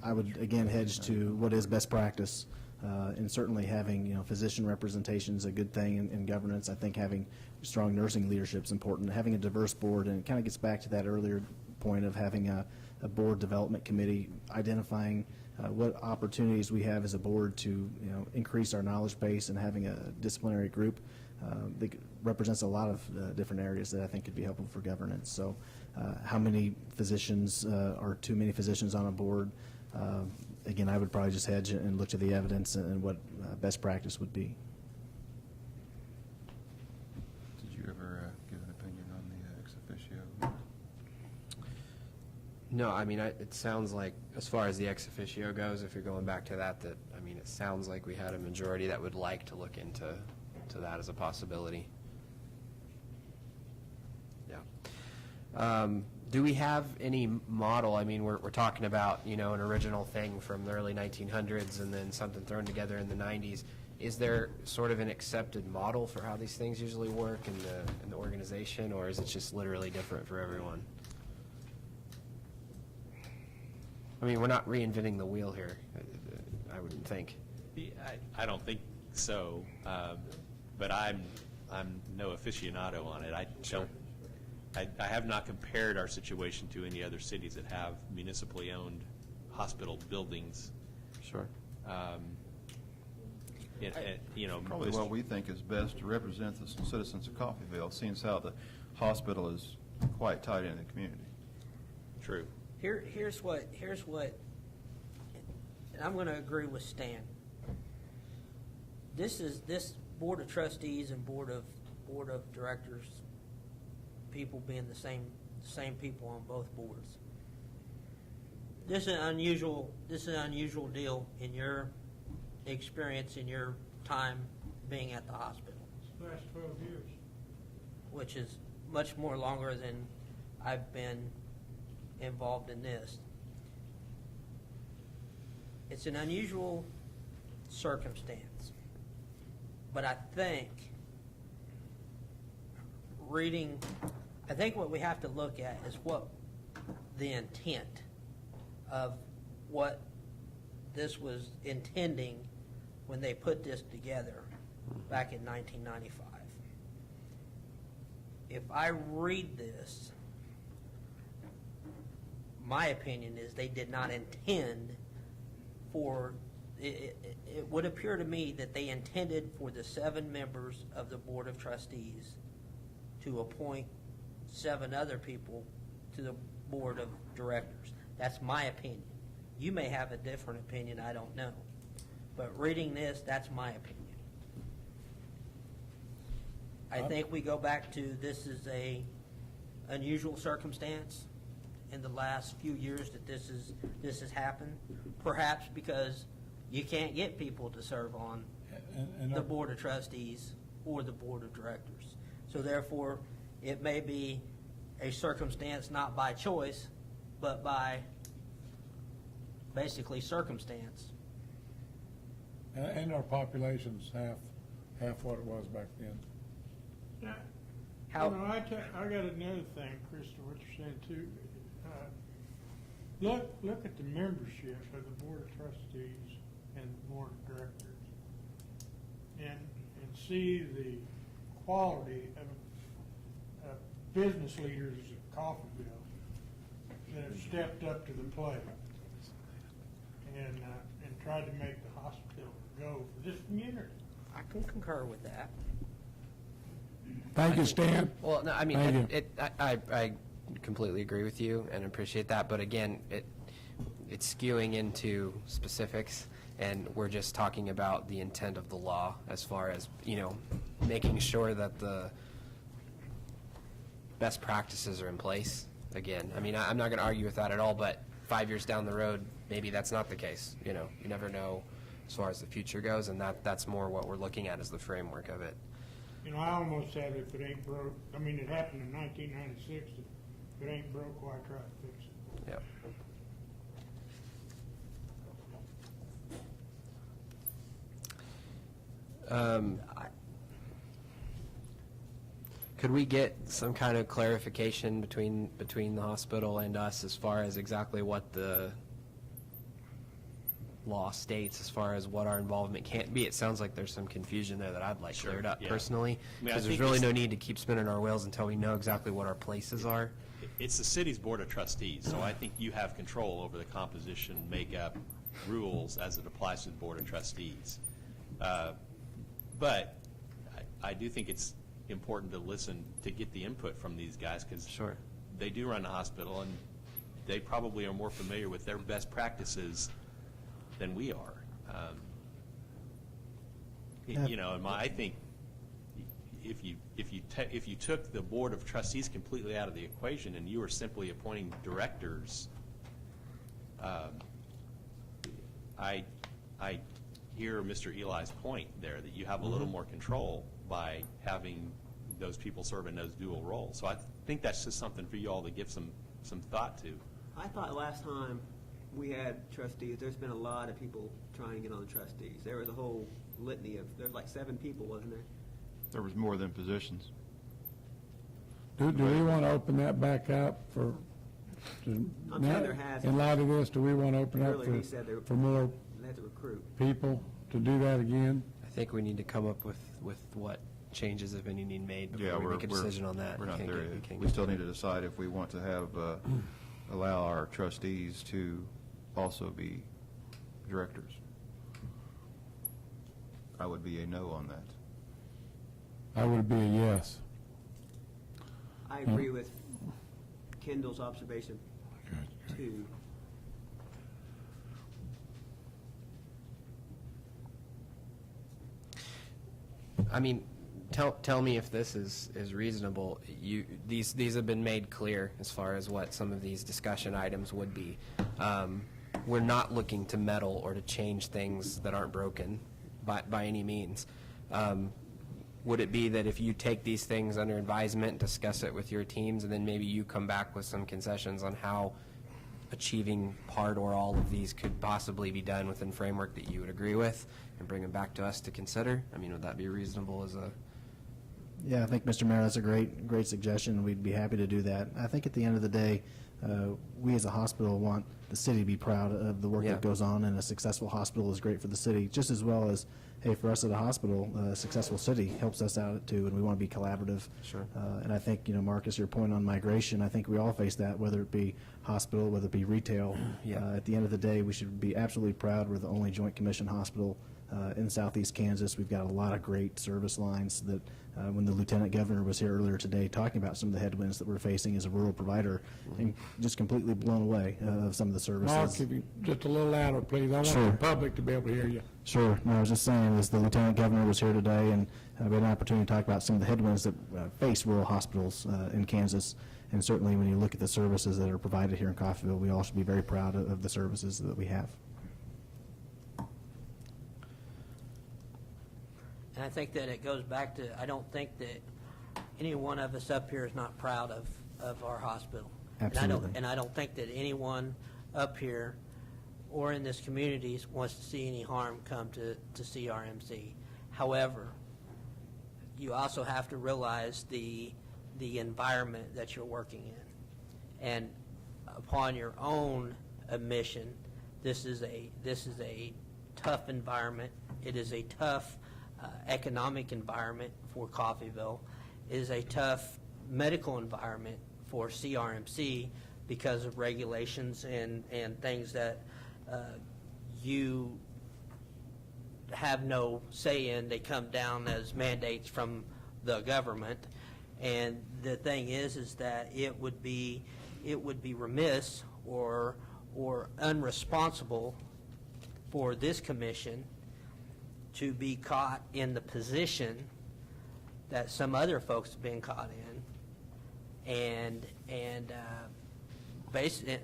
I would, again, hedge to what is best practice. And certainly having, physician representation is a good thing in governance. I think having strong nursing leadership is important. Having a diverse board, and it kind of gets back to that earlier point of having a board development committee, identifying what opportunities we have as a board to, increase our knowledge base, and having a disciplinary group that represents a lot of different areas that I think could be helpful for governance. So how many physicians or too many physicians on a board? Again, I would probably just hedge and look to the evidence and what best practice would be. Did you ever give an opinion on the ex officio? No, it sounds like, as far as the ex officio goes, if you're going back to that, it sounds like we had a majority that would like to look into that as a possibility. Yeah. Do we have any model? We're talking about, an original thing from the early 1900s and then something thrown together in the 90s. Is there sort of an accepted model for how these things usually work in the organization, or is it just literally different for everyone? We're not reinventing the wheel here, I wouldn't think. I don't think so, but I'm no aficionado on it. I have not compared our situation to any other cities that have municipally owned hospital buildings. Sure. Probably what we think is best to represent the citizens of Coffeyville, seeing as how the hospital is quite tied in the community. True. Here's what, and I'm going to agree with Stan. This Board of Trustees and Board of Directors, people being the same people on both boards. This is an unusual deal in your experience, in your time being at the hospital. Last 12 years. Which is much more longer than I've been involved in this. It's an unusual circumstance, but I think reading, I think what we have to look at is what the intent of what this was intending when they put this together back in 1995. If I read this, my opinion is they did not intend for, it would appear to me that they intended for the 7 members of the Board of Trustees to appoint 7 other people to the Board of Directors. That's my opinion. You may have a different opinion, I don't know. But reading this, that's my opinion. I think we go back to, this is a unusual circumstance in the last few years that this has happened, perhaps because you can't get people to serve on the Board of Trustees or the Board of Directors. So therefore, it may be a circumstance not by choice, but by basically circumstance. And our population's half what it was back then. Yeah. How- You know, I got another thing, Krista, what you're saying too. Look at the membership of the Board of Trustees and the Board of Directors, and see the quality of business leaders at Coffeyville that have stepped up to the plate and tried to make the hospital go for this community. I can concur with that. Thank you, Stan. Well, no, I mean, Thank you. I completely agree with you and appreciate that, but again, it's skewing into specifics, and we're just talking about the intent of the law as far as, making sure that the best practices are in place. Again, I mean, I'm not going to argue with that at all, but 5 years down the road, maybe that's not the case. You never know as far as the future goes, and that's more what we're looking at as the framework of it. I almost said if it ain't broke, I mean, it happened in 1996, if it ain't broke, why try to fix it? Yep. Could we get some kind of clarification between the hospital and us as far as exactly what the law states as far as what our involvement can't be? It sounds like there's some confusion there that I'd like Sure, cleared up yeah. personally, I mean, I because there's think really it's- no need to keep spinning our wheels until we know exactly what our places are. It's the city's Board of Trustees, so I think you have control over the composition, makeup, rules as it applies to the Board of Trustees. But I do think it's important to listen, to get the input from these guys, because Sure. they do run the hospital, and they probably are more familiar with their best practices than we are. And I think if you took the Board of Trustees completely out of the equation and you were simply appointing directors, I hear Mr. Eli's point there, that you have a little more control by having those people serve in those dual roles. So I think that's just something for you all to give some thought to. I thought last time we had trustees, there's been a lot of people trying to get on the trustees. There was a whole litany of, there's like 7 people, wasn't there? There was more than positions. Do we want to open that back up for, I'm saying there has. in light of this, do we want to open up Earlier he said there- for more They had to recruit. people to do that again? I think we need to come up with what changes, if any, need made Yeah, before we we're make a decision on that. We're We not can't there get- yet. can't We get still to need it. to decide if we want to have, allow our trustees to also be directors. I would be a no on that. I would be a yes. I agree with Kendall's observation, too. I mean, tell me if this is reasonable. These have been made clear as far as what some of these discussion items would be. We're not looking to meddle or to change things that aren't broken by any means. Would it be that if you take these things under advisement, discuss it with your teams, and then maybe you come back with some concessions on how achieving part or all of these could possibly be done within framework that you would agree with, and bring them back to us to consider? I mean, would that be reasonable as a Yeah, I think, Mr. Mayor, that's a great suggestion. We'd be happy to do that. I think at the end of the day, we as a hospital want the city to be proud of the work Yeah. that goes on, and a successful hospital is great for the city, just as well as, hey, for us at a hospital, a successful city helps us out too, and we want to be collaborative. Sure. And I think, Marcus, your point on migration, I think we all face that, whether it be hospital, whether it be retail. Yeah. At the end of the day, we should be absolutely proud we're the only Joint Commission hospital in southeast Kansas. We've got a lot of great service lines that, when the Lieutenant Governor was here earlier today talking about some of the headwinds that we're facing as a rural provider, and just completely blown away of some of the services. Mark, if you, just a little louder, please. I want Sure. the public to be able to hear you. Sure. No, I was just saying, as the Lieutenant Governor was here today, and we had an opportunity to talk about some of the headwinds that face rural hospitals in Kansas. And certainly, when you look at the services that are provided here in Coffeyville, we all should be very proud of the services that we have. And I think that it goes back to, I don't think that any one of us up here is not proud of our hospital. Absolutely. And I don't think that anyone up here or in this community wants to see any harm come to CRMC. However, you also have to realize the environment that you're working in. And upon your own admission, this is a tough environment. It is a tough economic environment for Coffeyville. It is a tough medical environment for CRMC because of regulations and things that you have no say in. They come down as mandates from the government. And the thing is that it would be remiss or unresponsible for this commission to be caught in the position that some other folks have been caught in, and basically,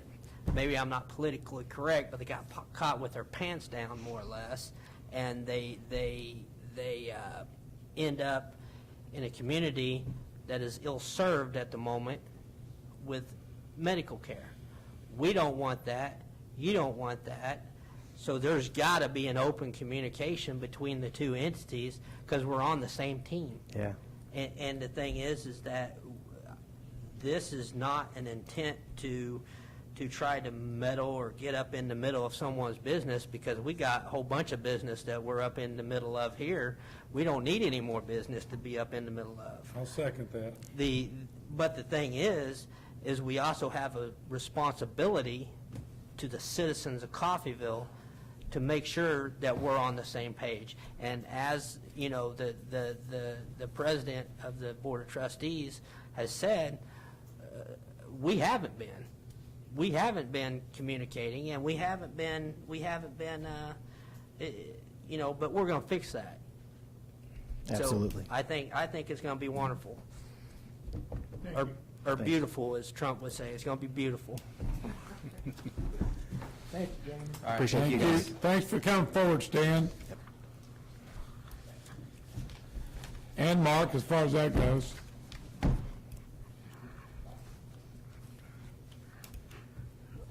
maybe I'm not politically correct, but they got caught with their pants down more or less, and they end up in a community that is ill-served at the moment with medical care. We don't want that. You don't want that. So there's got to be an open communication between the two entities because we're on the same team. Yeah. And the thing is that this is not an intent to try to meddle or get up in the middle of someone's business, because we got a whole bunch of business that we're up in the middle of here. We don't need any more business to be up in the middle of. I'll second that. But the thing is we also have a responsibility to the citizens of Coffeyville to make sure that we're on the same page. And as you know, the president of the Board of Trustees has said, we haven't been communicating, and we haven't been but we're going to fix that. Absolutely. So I think it's going to be wonderful. Or beautiful, as Trump would say. It's going to be beautiful. Thank you, gentlemen. All right. Appreciate Thank you you. guys. Thanks for coming forward, Stan. And Mark, as far as that goes.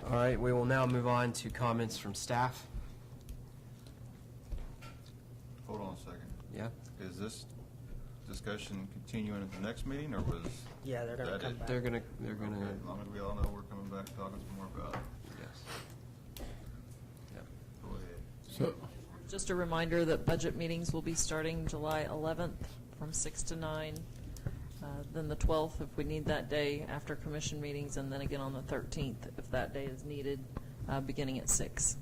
All right, we will now move on to comments from staff. Hold on a second. Yeah? Is this discussion continuing at the next meeting, or was? Yeah, they're going to that come it? back. They're gonna, Okay, as long as we all know we're coming back talking some more about it. yes. Yep. Go ahead. So, Just a reminder that budget meetings will be starting July 11th from 6 to 9. Then the 12th, if we need that day, after commission meetings, and then again on the 13th, if that day is needed, beginning at 6.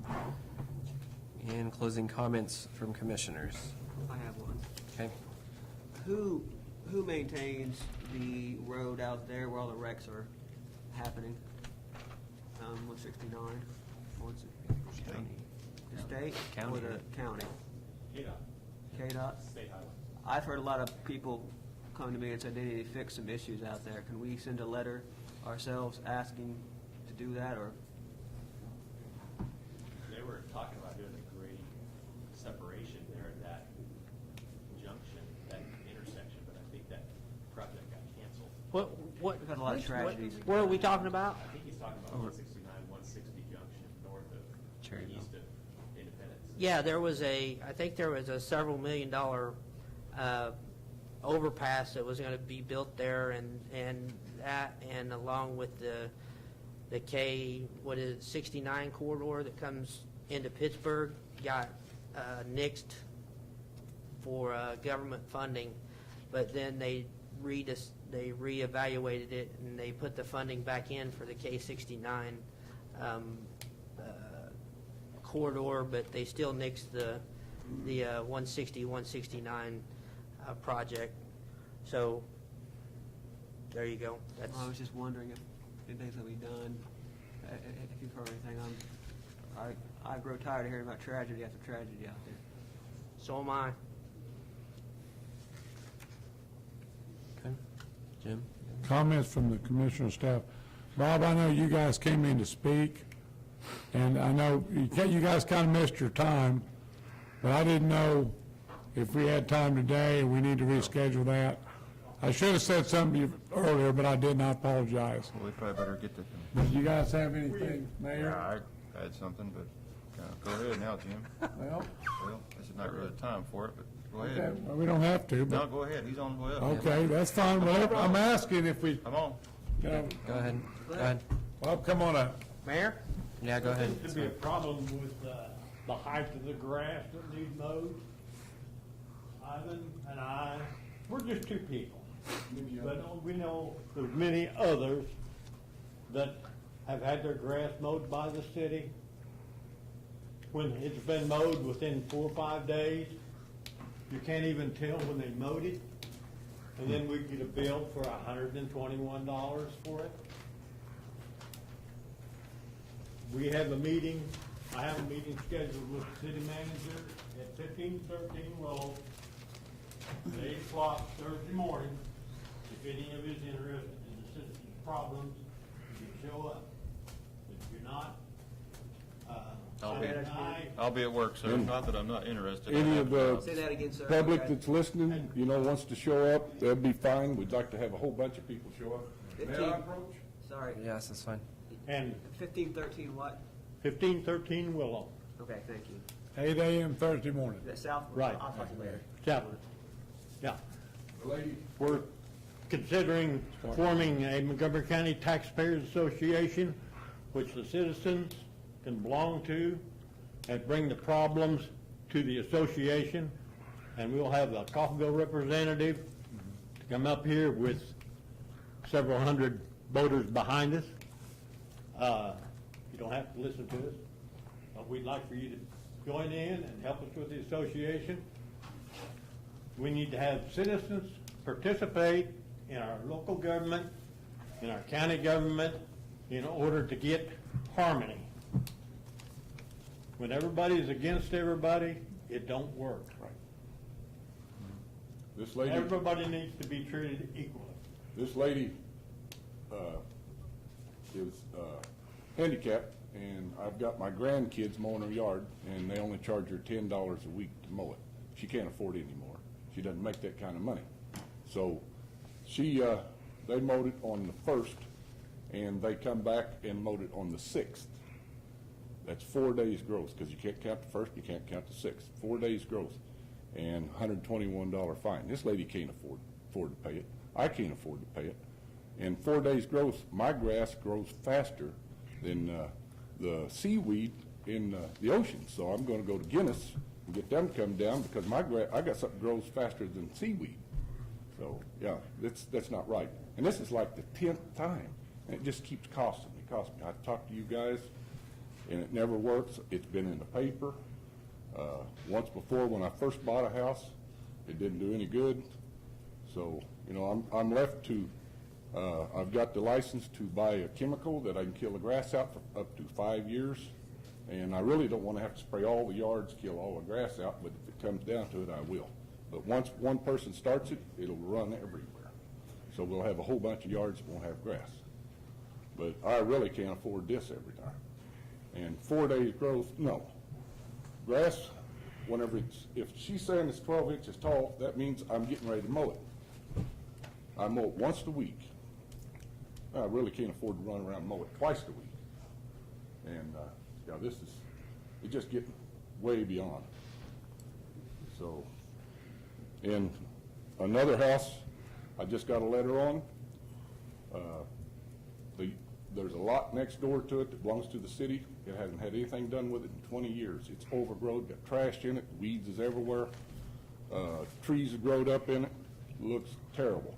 Okay. And closing comments from commissioners. I have one. Okay. Who maintains the road out there where all the wrecks are happening? 169? What's it? The state County. or the county? KDOT. KDOT? State highway. I've heard a lot of people come to me and said they need to fix some issues out there. Can we send a letter ourselves asking to do that, or? They were talking about doing a grade separation there at that junction, that intersection, but I think that project got canceled. What? We've had a lot of tragedies. Where are we talking about? I think he's talking about 169, 160 junction north of, Cherryville. east of Independence. Yeah, I think there was a several $1 million overpass that was going to be built there, and that, and along with the 69 corridor that comes into Pittsburgh, got nixed for government funding, but then they reevaluated it, and they put the funding back in for the K69 corridor, but they still nixed the 160, 169 project. So there you go. I was just wondering if anything's going to be done, if you've heard anything. I grow tired of hearing about tragedy after tragedy out there. So am I. Okay. Jim? Comments from the commissioner staff. Bob, I know you guys came in to speak, and I know you guys kind of missed your time, but I didn't know if we had time today and we need to reschedule that. I should have said something earlier, but I didn't. I apologize. Well, we probably better get to. Did you guys have anything, Mayor? Yeah, I had something, but go ahead now, Jim. Well, This is not really the time for it, but go okay, ahead. well, we don't have to, No, but, go ahead. He's on his way up. okay, that's fine. Well, I'm asking if we, Come on. you know, Go ahead. Go ahead. well, come on up. Mayor? Yeah, go ahead. Seems to be a problem with the height of the grass that needs mowed. Ivan and I, we're just two people. But we know there's many others that have had their grass mowed by the city. When it's been mowed within 4 or 5 days, you can't even tell when they mowed it. And then we get a bill for $121 for it. We have a meeting, I have a meeting scheduled with the city manager at 1513 Willow, at 8 o'clock Thursday morning. If any of you is interested in the citizens' problems, you can show up. If you're not, I'll be at work, sir. Not that I'm not interested. Any of Say that again, sir. the public that's listening, wants to show up, that'd be fine. We'd like to have a whole bunch of people show up. May I approach? Sorry. Yes, that's fine. and 1513 what? 1513 Willow. Okay, thank you. 8 a.m. Thursday morning. Is that south? Right. I'll talk to you later. Yeah. Lady, We're considering forming a Montgomery County Taxpayers Association, which the citizens can belong to, and bring the problems to the association. And we'll have a Coffeyville representative to come up here with several hundred voters behind us. You don't have to listen to us, but we'd like for you to join in and help us with the association. We need to have citizens participate in our local government, in our county government, in order to get harmony. When everybody's against everybody, it don't work. this lady. Everybody needs to be treated equally. This lady is handicapped, and I've got my grandkids mowing her yard, and they only charge her $10 a week to mow it. She can't afford it anymore. She doesn't make that kind of money. So they mowed it on the 1st, and they come back and mowed it on the 6th. That's 4 days growth, because you can't count the 1st, you can't count the 6th. 4 days growth, and $121 fine. This lady can't afford to pay it. I can't afford to pay it. And 4 days growth, my grass grows faster than the seaweed in the ocean. So I'm going to go to Guinness and get them to come down, because I got something grows faster than seaweed. So yeah, that's not right. And this is like the 10th time, and it just keeps costing me. I talked to you guys, and it never works. It's been in the paper. Once before, when I first bought a house, it didn't do any good. So I'm left to. I've got the license to buy a chemical that I can kill the grass out for up to 5 years, and I really don't want to have to spray all the yards, kill all the grass out, but if it comes down to it, I will. But once one person starts it, it'll run everywhere. So we'll have a whole bunch of yards that won't have grass. But I really can't afford this every time. And 4 days growth, no. Grass, if she's saying it's 12 inches tall, that means I'm getting ready to mow it. I mow it once a week. I really can't afford to run around and mow it twice a week. And, it's just getting way beyond. So, in another house, I just got a letter on, there's a lot next door to it that belongs to the city. It hasn't had anything done with it in 20 years. It's overgrown, got trash in it, weeds is everywhere, trees have growed up in it, looks terrible.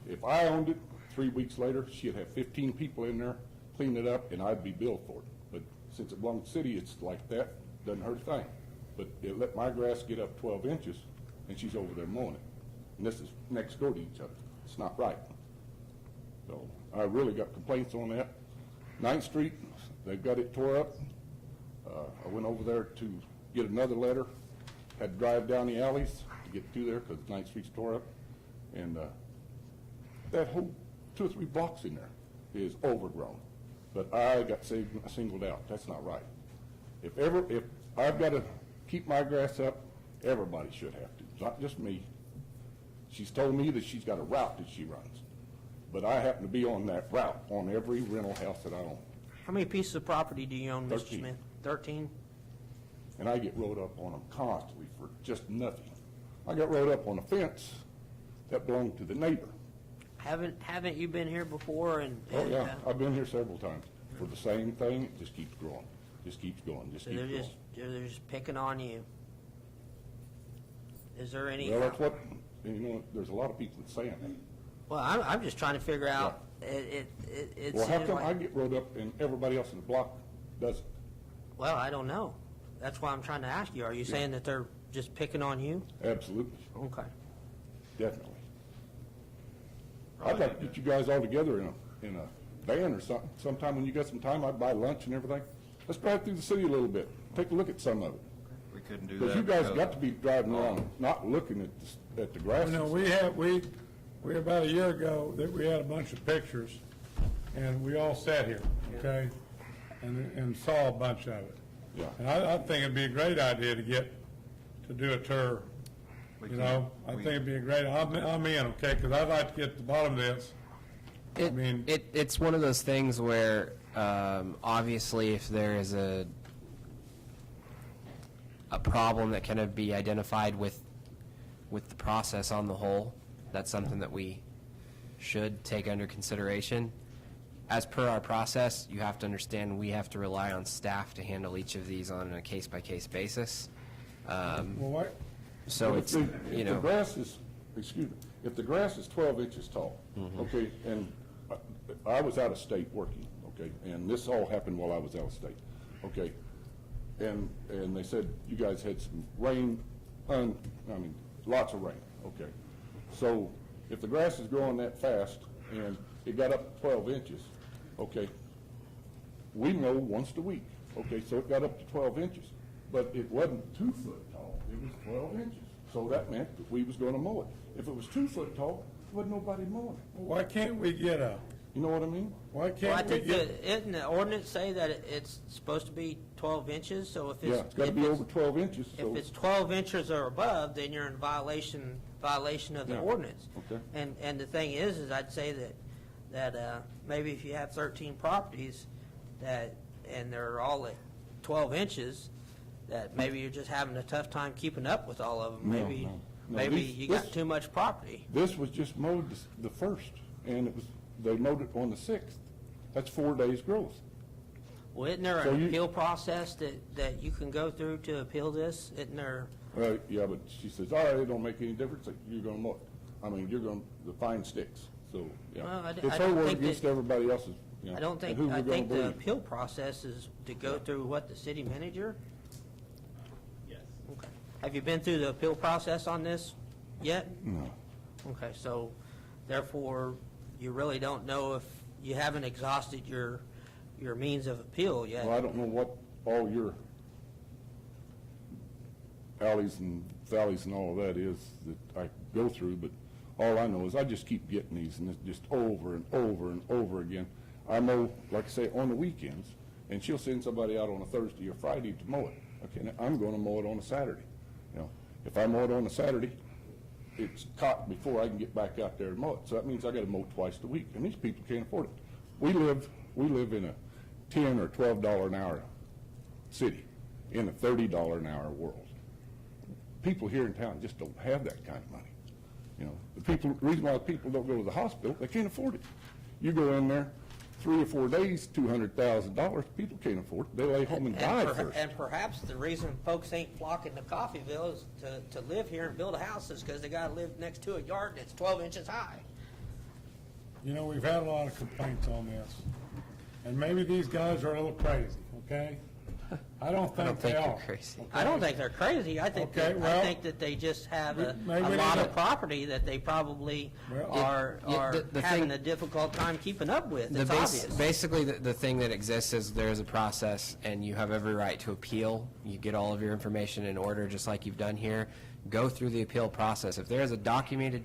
If I owned it, 3 weeks later, she'd have 15 people in there, clean it up, and I'd be billed for it. But since it belongs to the city, it's like that, doesn't hurt a thing. But it let my grass get up 12 inches, and she's over there mowing it. And this is next door to each other. It's not right. So I really got complaints on that. 9th Street, they've got it tore up. I went over there to get another letter, had to drive down the alleys to get through there because 9th Street's tore up. And that whole 2 or 3 blocks in there is overgrown. But I got singled out. That's not right. If I've got to keep my grass up, everybody should have to, not just me. She's told me that she's got a route that she runs, but I happen to be on that route on every rental house that I own. How many pieces of property do you own, Mr. 13. Smith? 13? And I get rode up on them constantly for just nothing. I got rode up on a fence that belonged to the neighbor. Haven't you been here before? Oh, yeah, I've been here several times for the same thing. It just keeps growing, just keeps going, just So keeps they're going. they're just picking on you. Is there any? Well, that's what, there's a lot of people that saying that. Well, I'm just trying to figure out. It Well, how seems come I like, get rode up and everybody else in the block doesn't? well, I don't know. That's why I'm trying to ask you. Are you saying that they're just picking on you? Absolutely, Okay. definitely. I'd like to get you guys all together in a van or something. Sometime when you got some time, I'd buy lunch and everything. Let's drive through the city a little bit. Take a look at some of it. We couldn't do that. Because you guys got to be driving around, not looking at the grass. We about a year ago, that we had a bunch of pictures, and we all sat here, okay, and saw a bunch of it. Yeah. And I think it'd be a great idea to do a tour, you know? I think it'd be a great, I'm in, okay, because I'd like to get to the bottom of this. It's one of those things where, obviously, if there is a problem that can be identified with the process on the whole, that's something that we should take under consideration. As per our process, you have to understand we have to rely on staff to handle each of these on a case-by-case basis. So it's, If the grass is, if the grass is 12 inches tall, okay, and I was out of state working, okay, and this all happened while I was out of state, okay, and they said you guys had some rain, lots of rain, okay. So if the grass is growing that fast and it got up to 12 inches, okay, we mow once a week, okay, so it got up to 12 inches, but it wasn't 2 foot tall, it was 12 inches. So that meant that we was gonna mow it. If it was 2 foot tall, wasn't nobody mowing it. Why can't we get you know what I mean? Why Well, I can't we think get? isn't the ordinance say that it's supposed to be 12 inches? So if Yeah, it's gotta be over 12 inches, so. If it's 12 inches or above, then you're in violation of the Yeah. ordinance. Okay. And the thing is I'd say that maybe if you have 13 properties and they're all at 12 inches, that maybe you're just having a tough time keeping up with all of them. No, Maybe no. maybe This- you got this- too much property. This was just mowed the first, and they mowed it on the 6th. That's 4 days growth. Well, isn't there So an you- appeal process that you can go through to appeal this? Isn't there? Yeah, but she says, all right, it don't make any difference, you're gonna mow it. the fine sticks, so, yeah. Well, I It's don't her word think against that- everybody else's, you know. I don't think, and who I we're gonna think the believe. appeal process is to go through what, the city manager? Yes. Okay. Have you been through the appeal process on this yet? No. Okay, so therefore, you really don't know if, you haven't exhausted your means of appeal yet. Well, I don't know what all your alleys and valleys and all of that is that I go through, but all I know is I just keep getting these, and it's just over and over and over again. I mow, like I say, on the weekends, and she'll send somebody out on a Thursday or Friday to mow it. Okay, now I'm gonna mow it on a Saturday. You know, if I mow it on a Saturday, it's caught before I can get back out there and mow it. So that means I gotta mow twice a week, and these people can't afford it. We live in a $10 or $12 an hour city, in a $30 an hour world. People here in town just don't have that kind of money. You know, the reason why people don't go to the hospital, they can't afford it. You go in there, 3 or 4 days, $200,000, people can't afford it. They lay home and die first. And perhaps the reason folks ain't flocking to Coffeyville is to live here and build a house is because they got to live next to a yard that's 12 inches high. You know, we've had a lot of complaints on this, and maybe these guys are a little crazy, okay? I don't think they you're are. crazy. I don't think they're crazy. I think Okay, well, I think that they just have a maybe we lot need of to- property that they probably Well, are the having thing- a difficult time keeping up with. It's obvious. Basically, the thing that exists is there's a process, and you have every right to appeal. You get all of your information in order, just like you've done here. Go through the appeal process. If there is a documented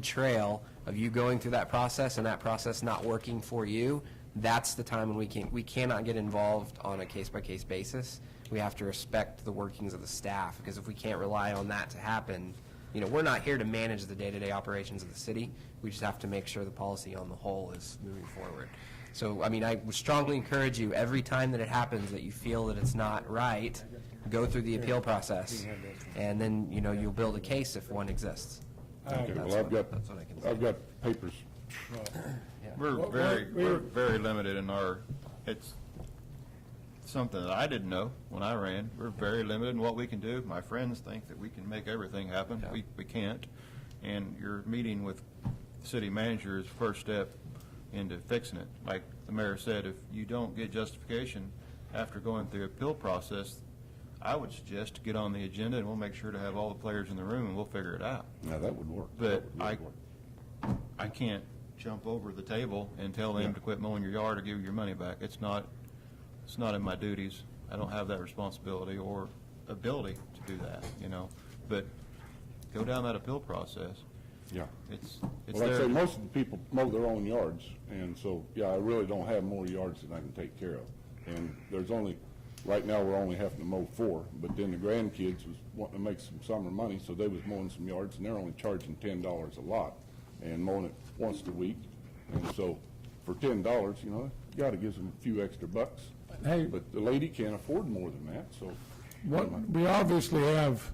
trail of you going through that process and that process not working for you, that's the time when we cannot get involved on a case-by-case basis. We have to respect the workings of the staff, because if we can't rely on that to happen, you know, we're not here to manage the day-to-day operations of the city. We just have to make sure the policy on the whole is moving forward. So, I mean, I would strongly encourage you, every time that it happens that you feel that it's not right, go through the appeal process, and then, you know, you'll build a case if one exists. Okay, well, That's what I can say. I've got papers. We're very limited in our, it's something that I didn't know when I ran. We're very limited in what we can do. My friends think that we can make everything happen. We can't. And your meeting with the city manager is the first step into fixing it. Like the mayor said, if you don't get justification after going through the appeal process, I would suggest to get on the agenda, and we'll make sure to have all the players in the room, and we'll figure it out. Now, that would work. But I can't jump over the table and tell them to quit mowing your yard or give you your money back. It's not in my duties. I don't have that responsibility or ability to do that, you know. But go down that appeal process. Yeah. It's Well, like I there. say, most of the people mow their own yards, and so, yeah, I really don't have more yards than I can take care of. And there's only, right now, we're only having to mow 4, but then the grandkids was wanting to make some summer money, so they was mowing some yards, and they're only charging $10 a lot, and mowing it once a week. And so, for $10, you know, you gotta give them a few extra bucks. Hey. But the lady can't afford more than that, so. We obviously have,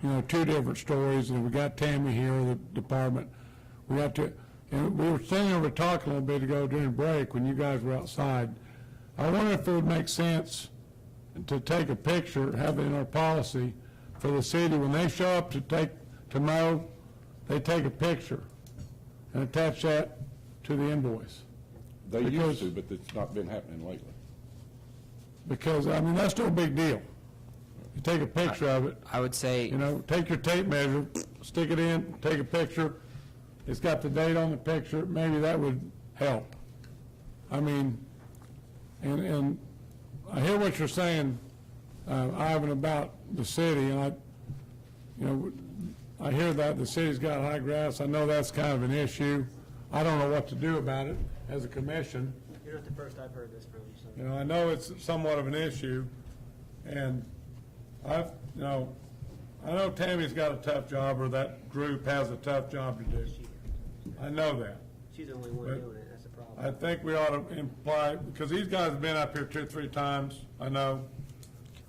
you know, two different stories, and we got Tammy here, the department. We got to, and we were sitting over talking a little bit ago during break when you guys were outside. I wonder if it would make sense to take a picture, have it in our policy for the city, when they show up to mow, they take a picture and attach that to the invoice. They used Because- to, but it's not been happening lately. Because, I mean, that's no big deal. You take a picture of it, I would say, you know, take your tape measure, stick it in, take a picture. It's got the date on the picture. Maybe that would help. I mean, and I hear what you're saying, Ivan, about the city, and I hear that the city's got high grass. I know that's kind of an issue. I don't know what to do about it as a commission. You're not the first I've heard this from. So. You know, I know it's somewhat of an issue, and I know Tammy's got a tough job, or that group has a tough job to do. I know that. She's the only one But doing it. That's the problem. I think we ought to imply, because these guys have been up here 2 or 3 times, I know.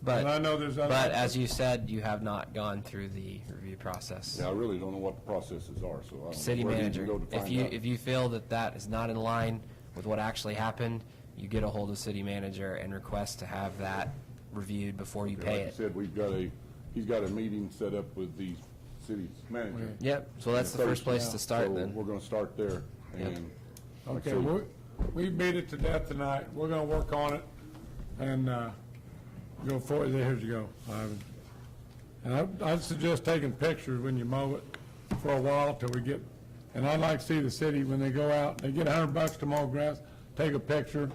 And I know there's other. but as you said, you have not gone through the review process. Yeah, I really don't know what the processes are, so I don't know City where to even manager, go to find out. if you feel that that is not in line with what actually happened, you get a hold of city manager and request to have that reviewed before you Yeah, pay like it. I said, he's got a meeting set up with the city manager. Yep, so that's the first place to start then. So we're gonna start there, and. like I Okay, said, we beat it to death tonight. We're gonna work on it and go forward. Here you go, Ivan. And I'd suggest taking pictures when you mow it for a while till we get, and I'd like to see the city, when they go out, they get $100 to mow grass, take a picture.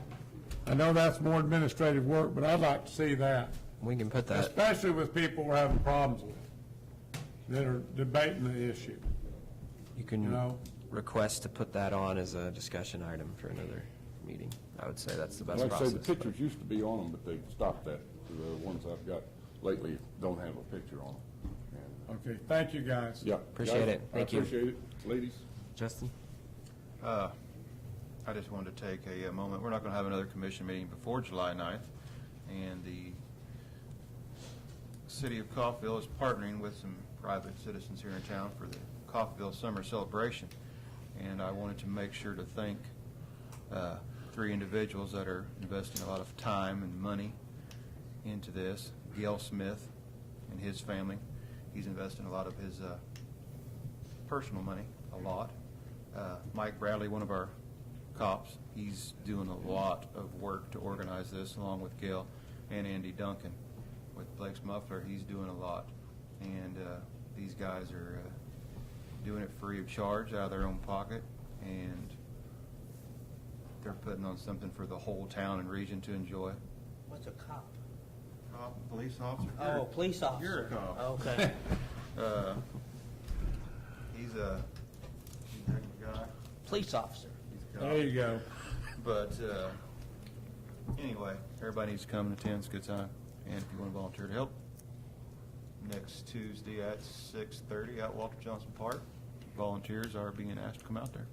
I know that's more administrative work, but I'd like to see that, We can put that, especially with people we're having problems with that are debating the issue. you can you know. request to put that on as a discussion item for another meeting. I would say that's the best Like I say, process. the pictures used to be on them, but they stopped that. The ones I've got lately don't have a picture on them. Okay, thank you, guys. Yeah. Appreciate guys, it. Thank you. I appreciate it, ladies. Justin? I just wanted to take a moment. We're not going to have another commission meeting before July 9th, and the city of Coffeyville is partnering with some private citizens here in town for the Coffeyville Summer Celebration. And I wanted to make sure to thank 3 individuals that are investing a lot of time and money into this. Gail Smith and his family. He's investing a lot of his personal money, a lot. Mike Bradley, one of our cops, he's doing a lot of work to organize this, along with Gail and Andy Duncan. With Blake's Muffler, he's doing a lot. And these guys are doing it free of charge, out of their own pocket, and they're putting on something for the whole town and region to enjoy. What's a cop? Cop, police officer. Oh, police officer. You're a cop. Okay. He's a good guy. Police officer. He's a cop. There you go. But anyway, everybody needs to come and attend. It's a good time. And if you want to volunteer to help, next Tuesday at 6:30 at Walter Johnson Park, volunteers are being asked to come out there.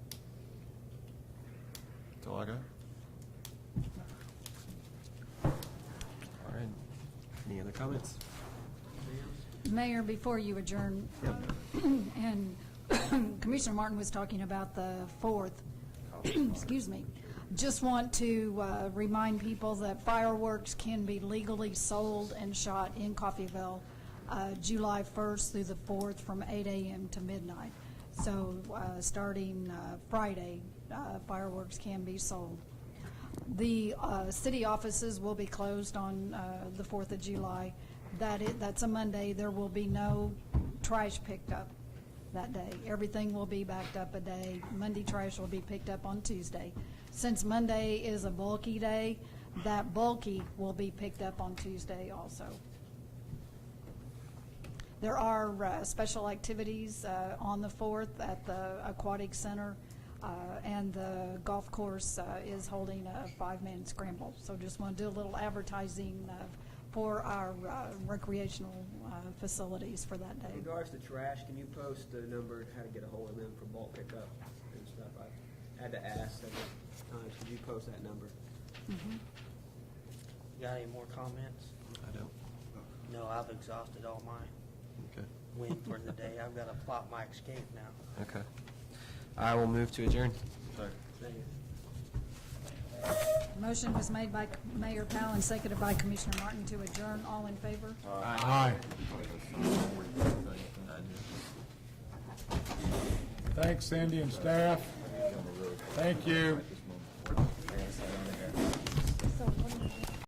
That's all I got. All right. Any other comments? Mayor, before you adjourn, and Commissioner Martin was talking about the 4th, excuse me, just want to remind people that fireworks can be legally sold and shot in Coffeyville July 1st through the 4th from 8 a.m. to midnight. So starting Friday, fireworks can be sold. The city offices will be closed on the 4th of July. That's a Monday. There will be no trash picked up that day. Everything will be backed up a day. Monday trash will be picked up on Tuesday. Since Monday is a bulky day, that bulky will be picked up on Tuesday also. There are special activities on the 4th at the Aquatic Center, and the golf course is holding a 5-man scramble. So just want to do a little advertising for our recreational facilities for that day. In regards to trash, can you post the number, how to get a hold of them for bulk pickup and stuff? I had to ask several times. Could you post that number? Got any more comments? I don't. No, I've exhausted all my Okay. wind for the day. I've got to plot my escape now. Okay. I will move to adjourn. Motion was made by Mayor Powell and seconded by Commissioner Martin to adjourn. All in favor? Aye. Thanks, Cindy and staff. Thank you.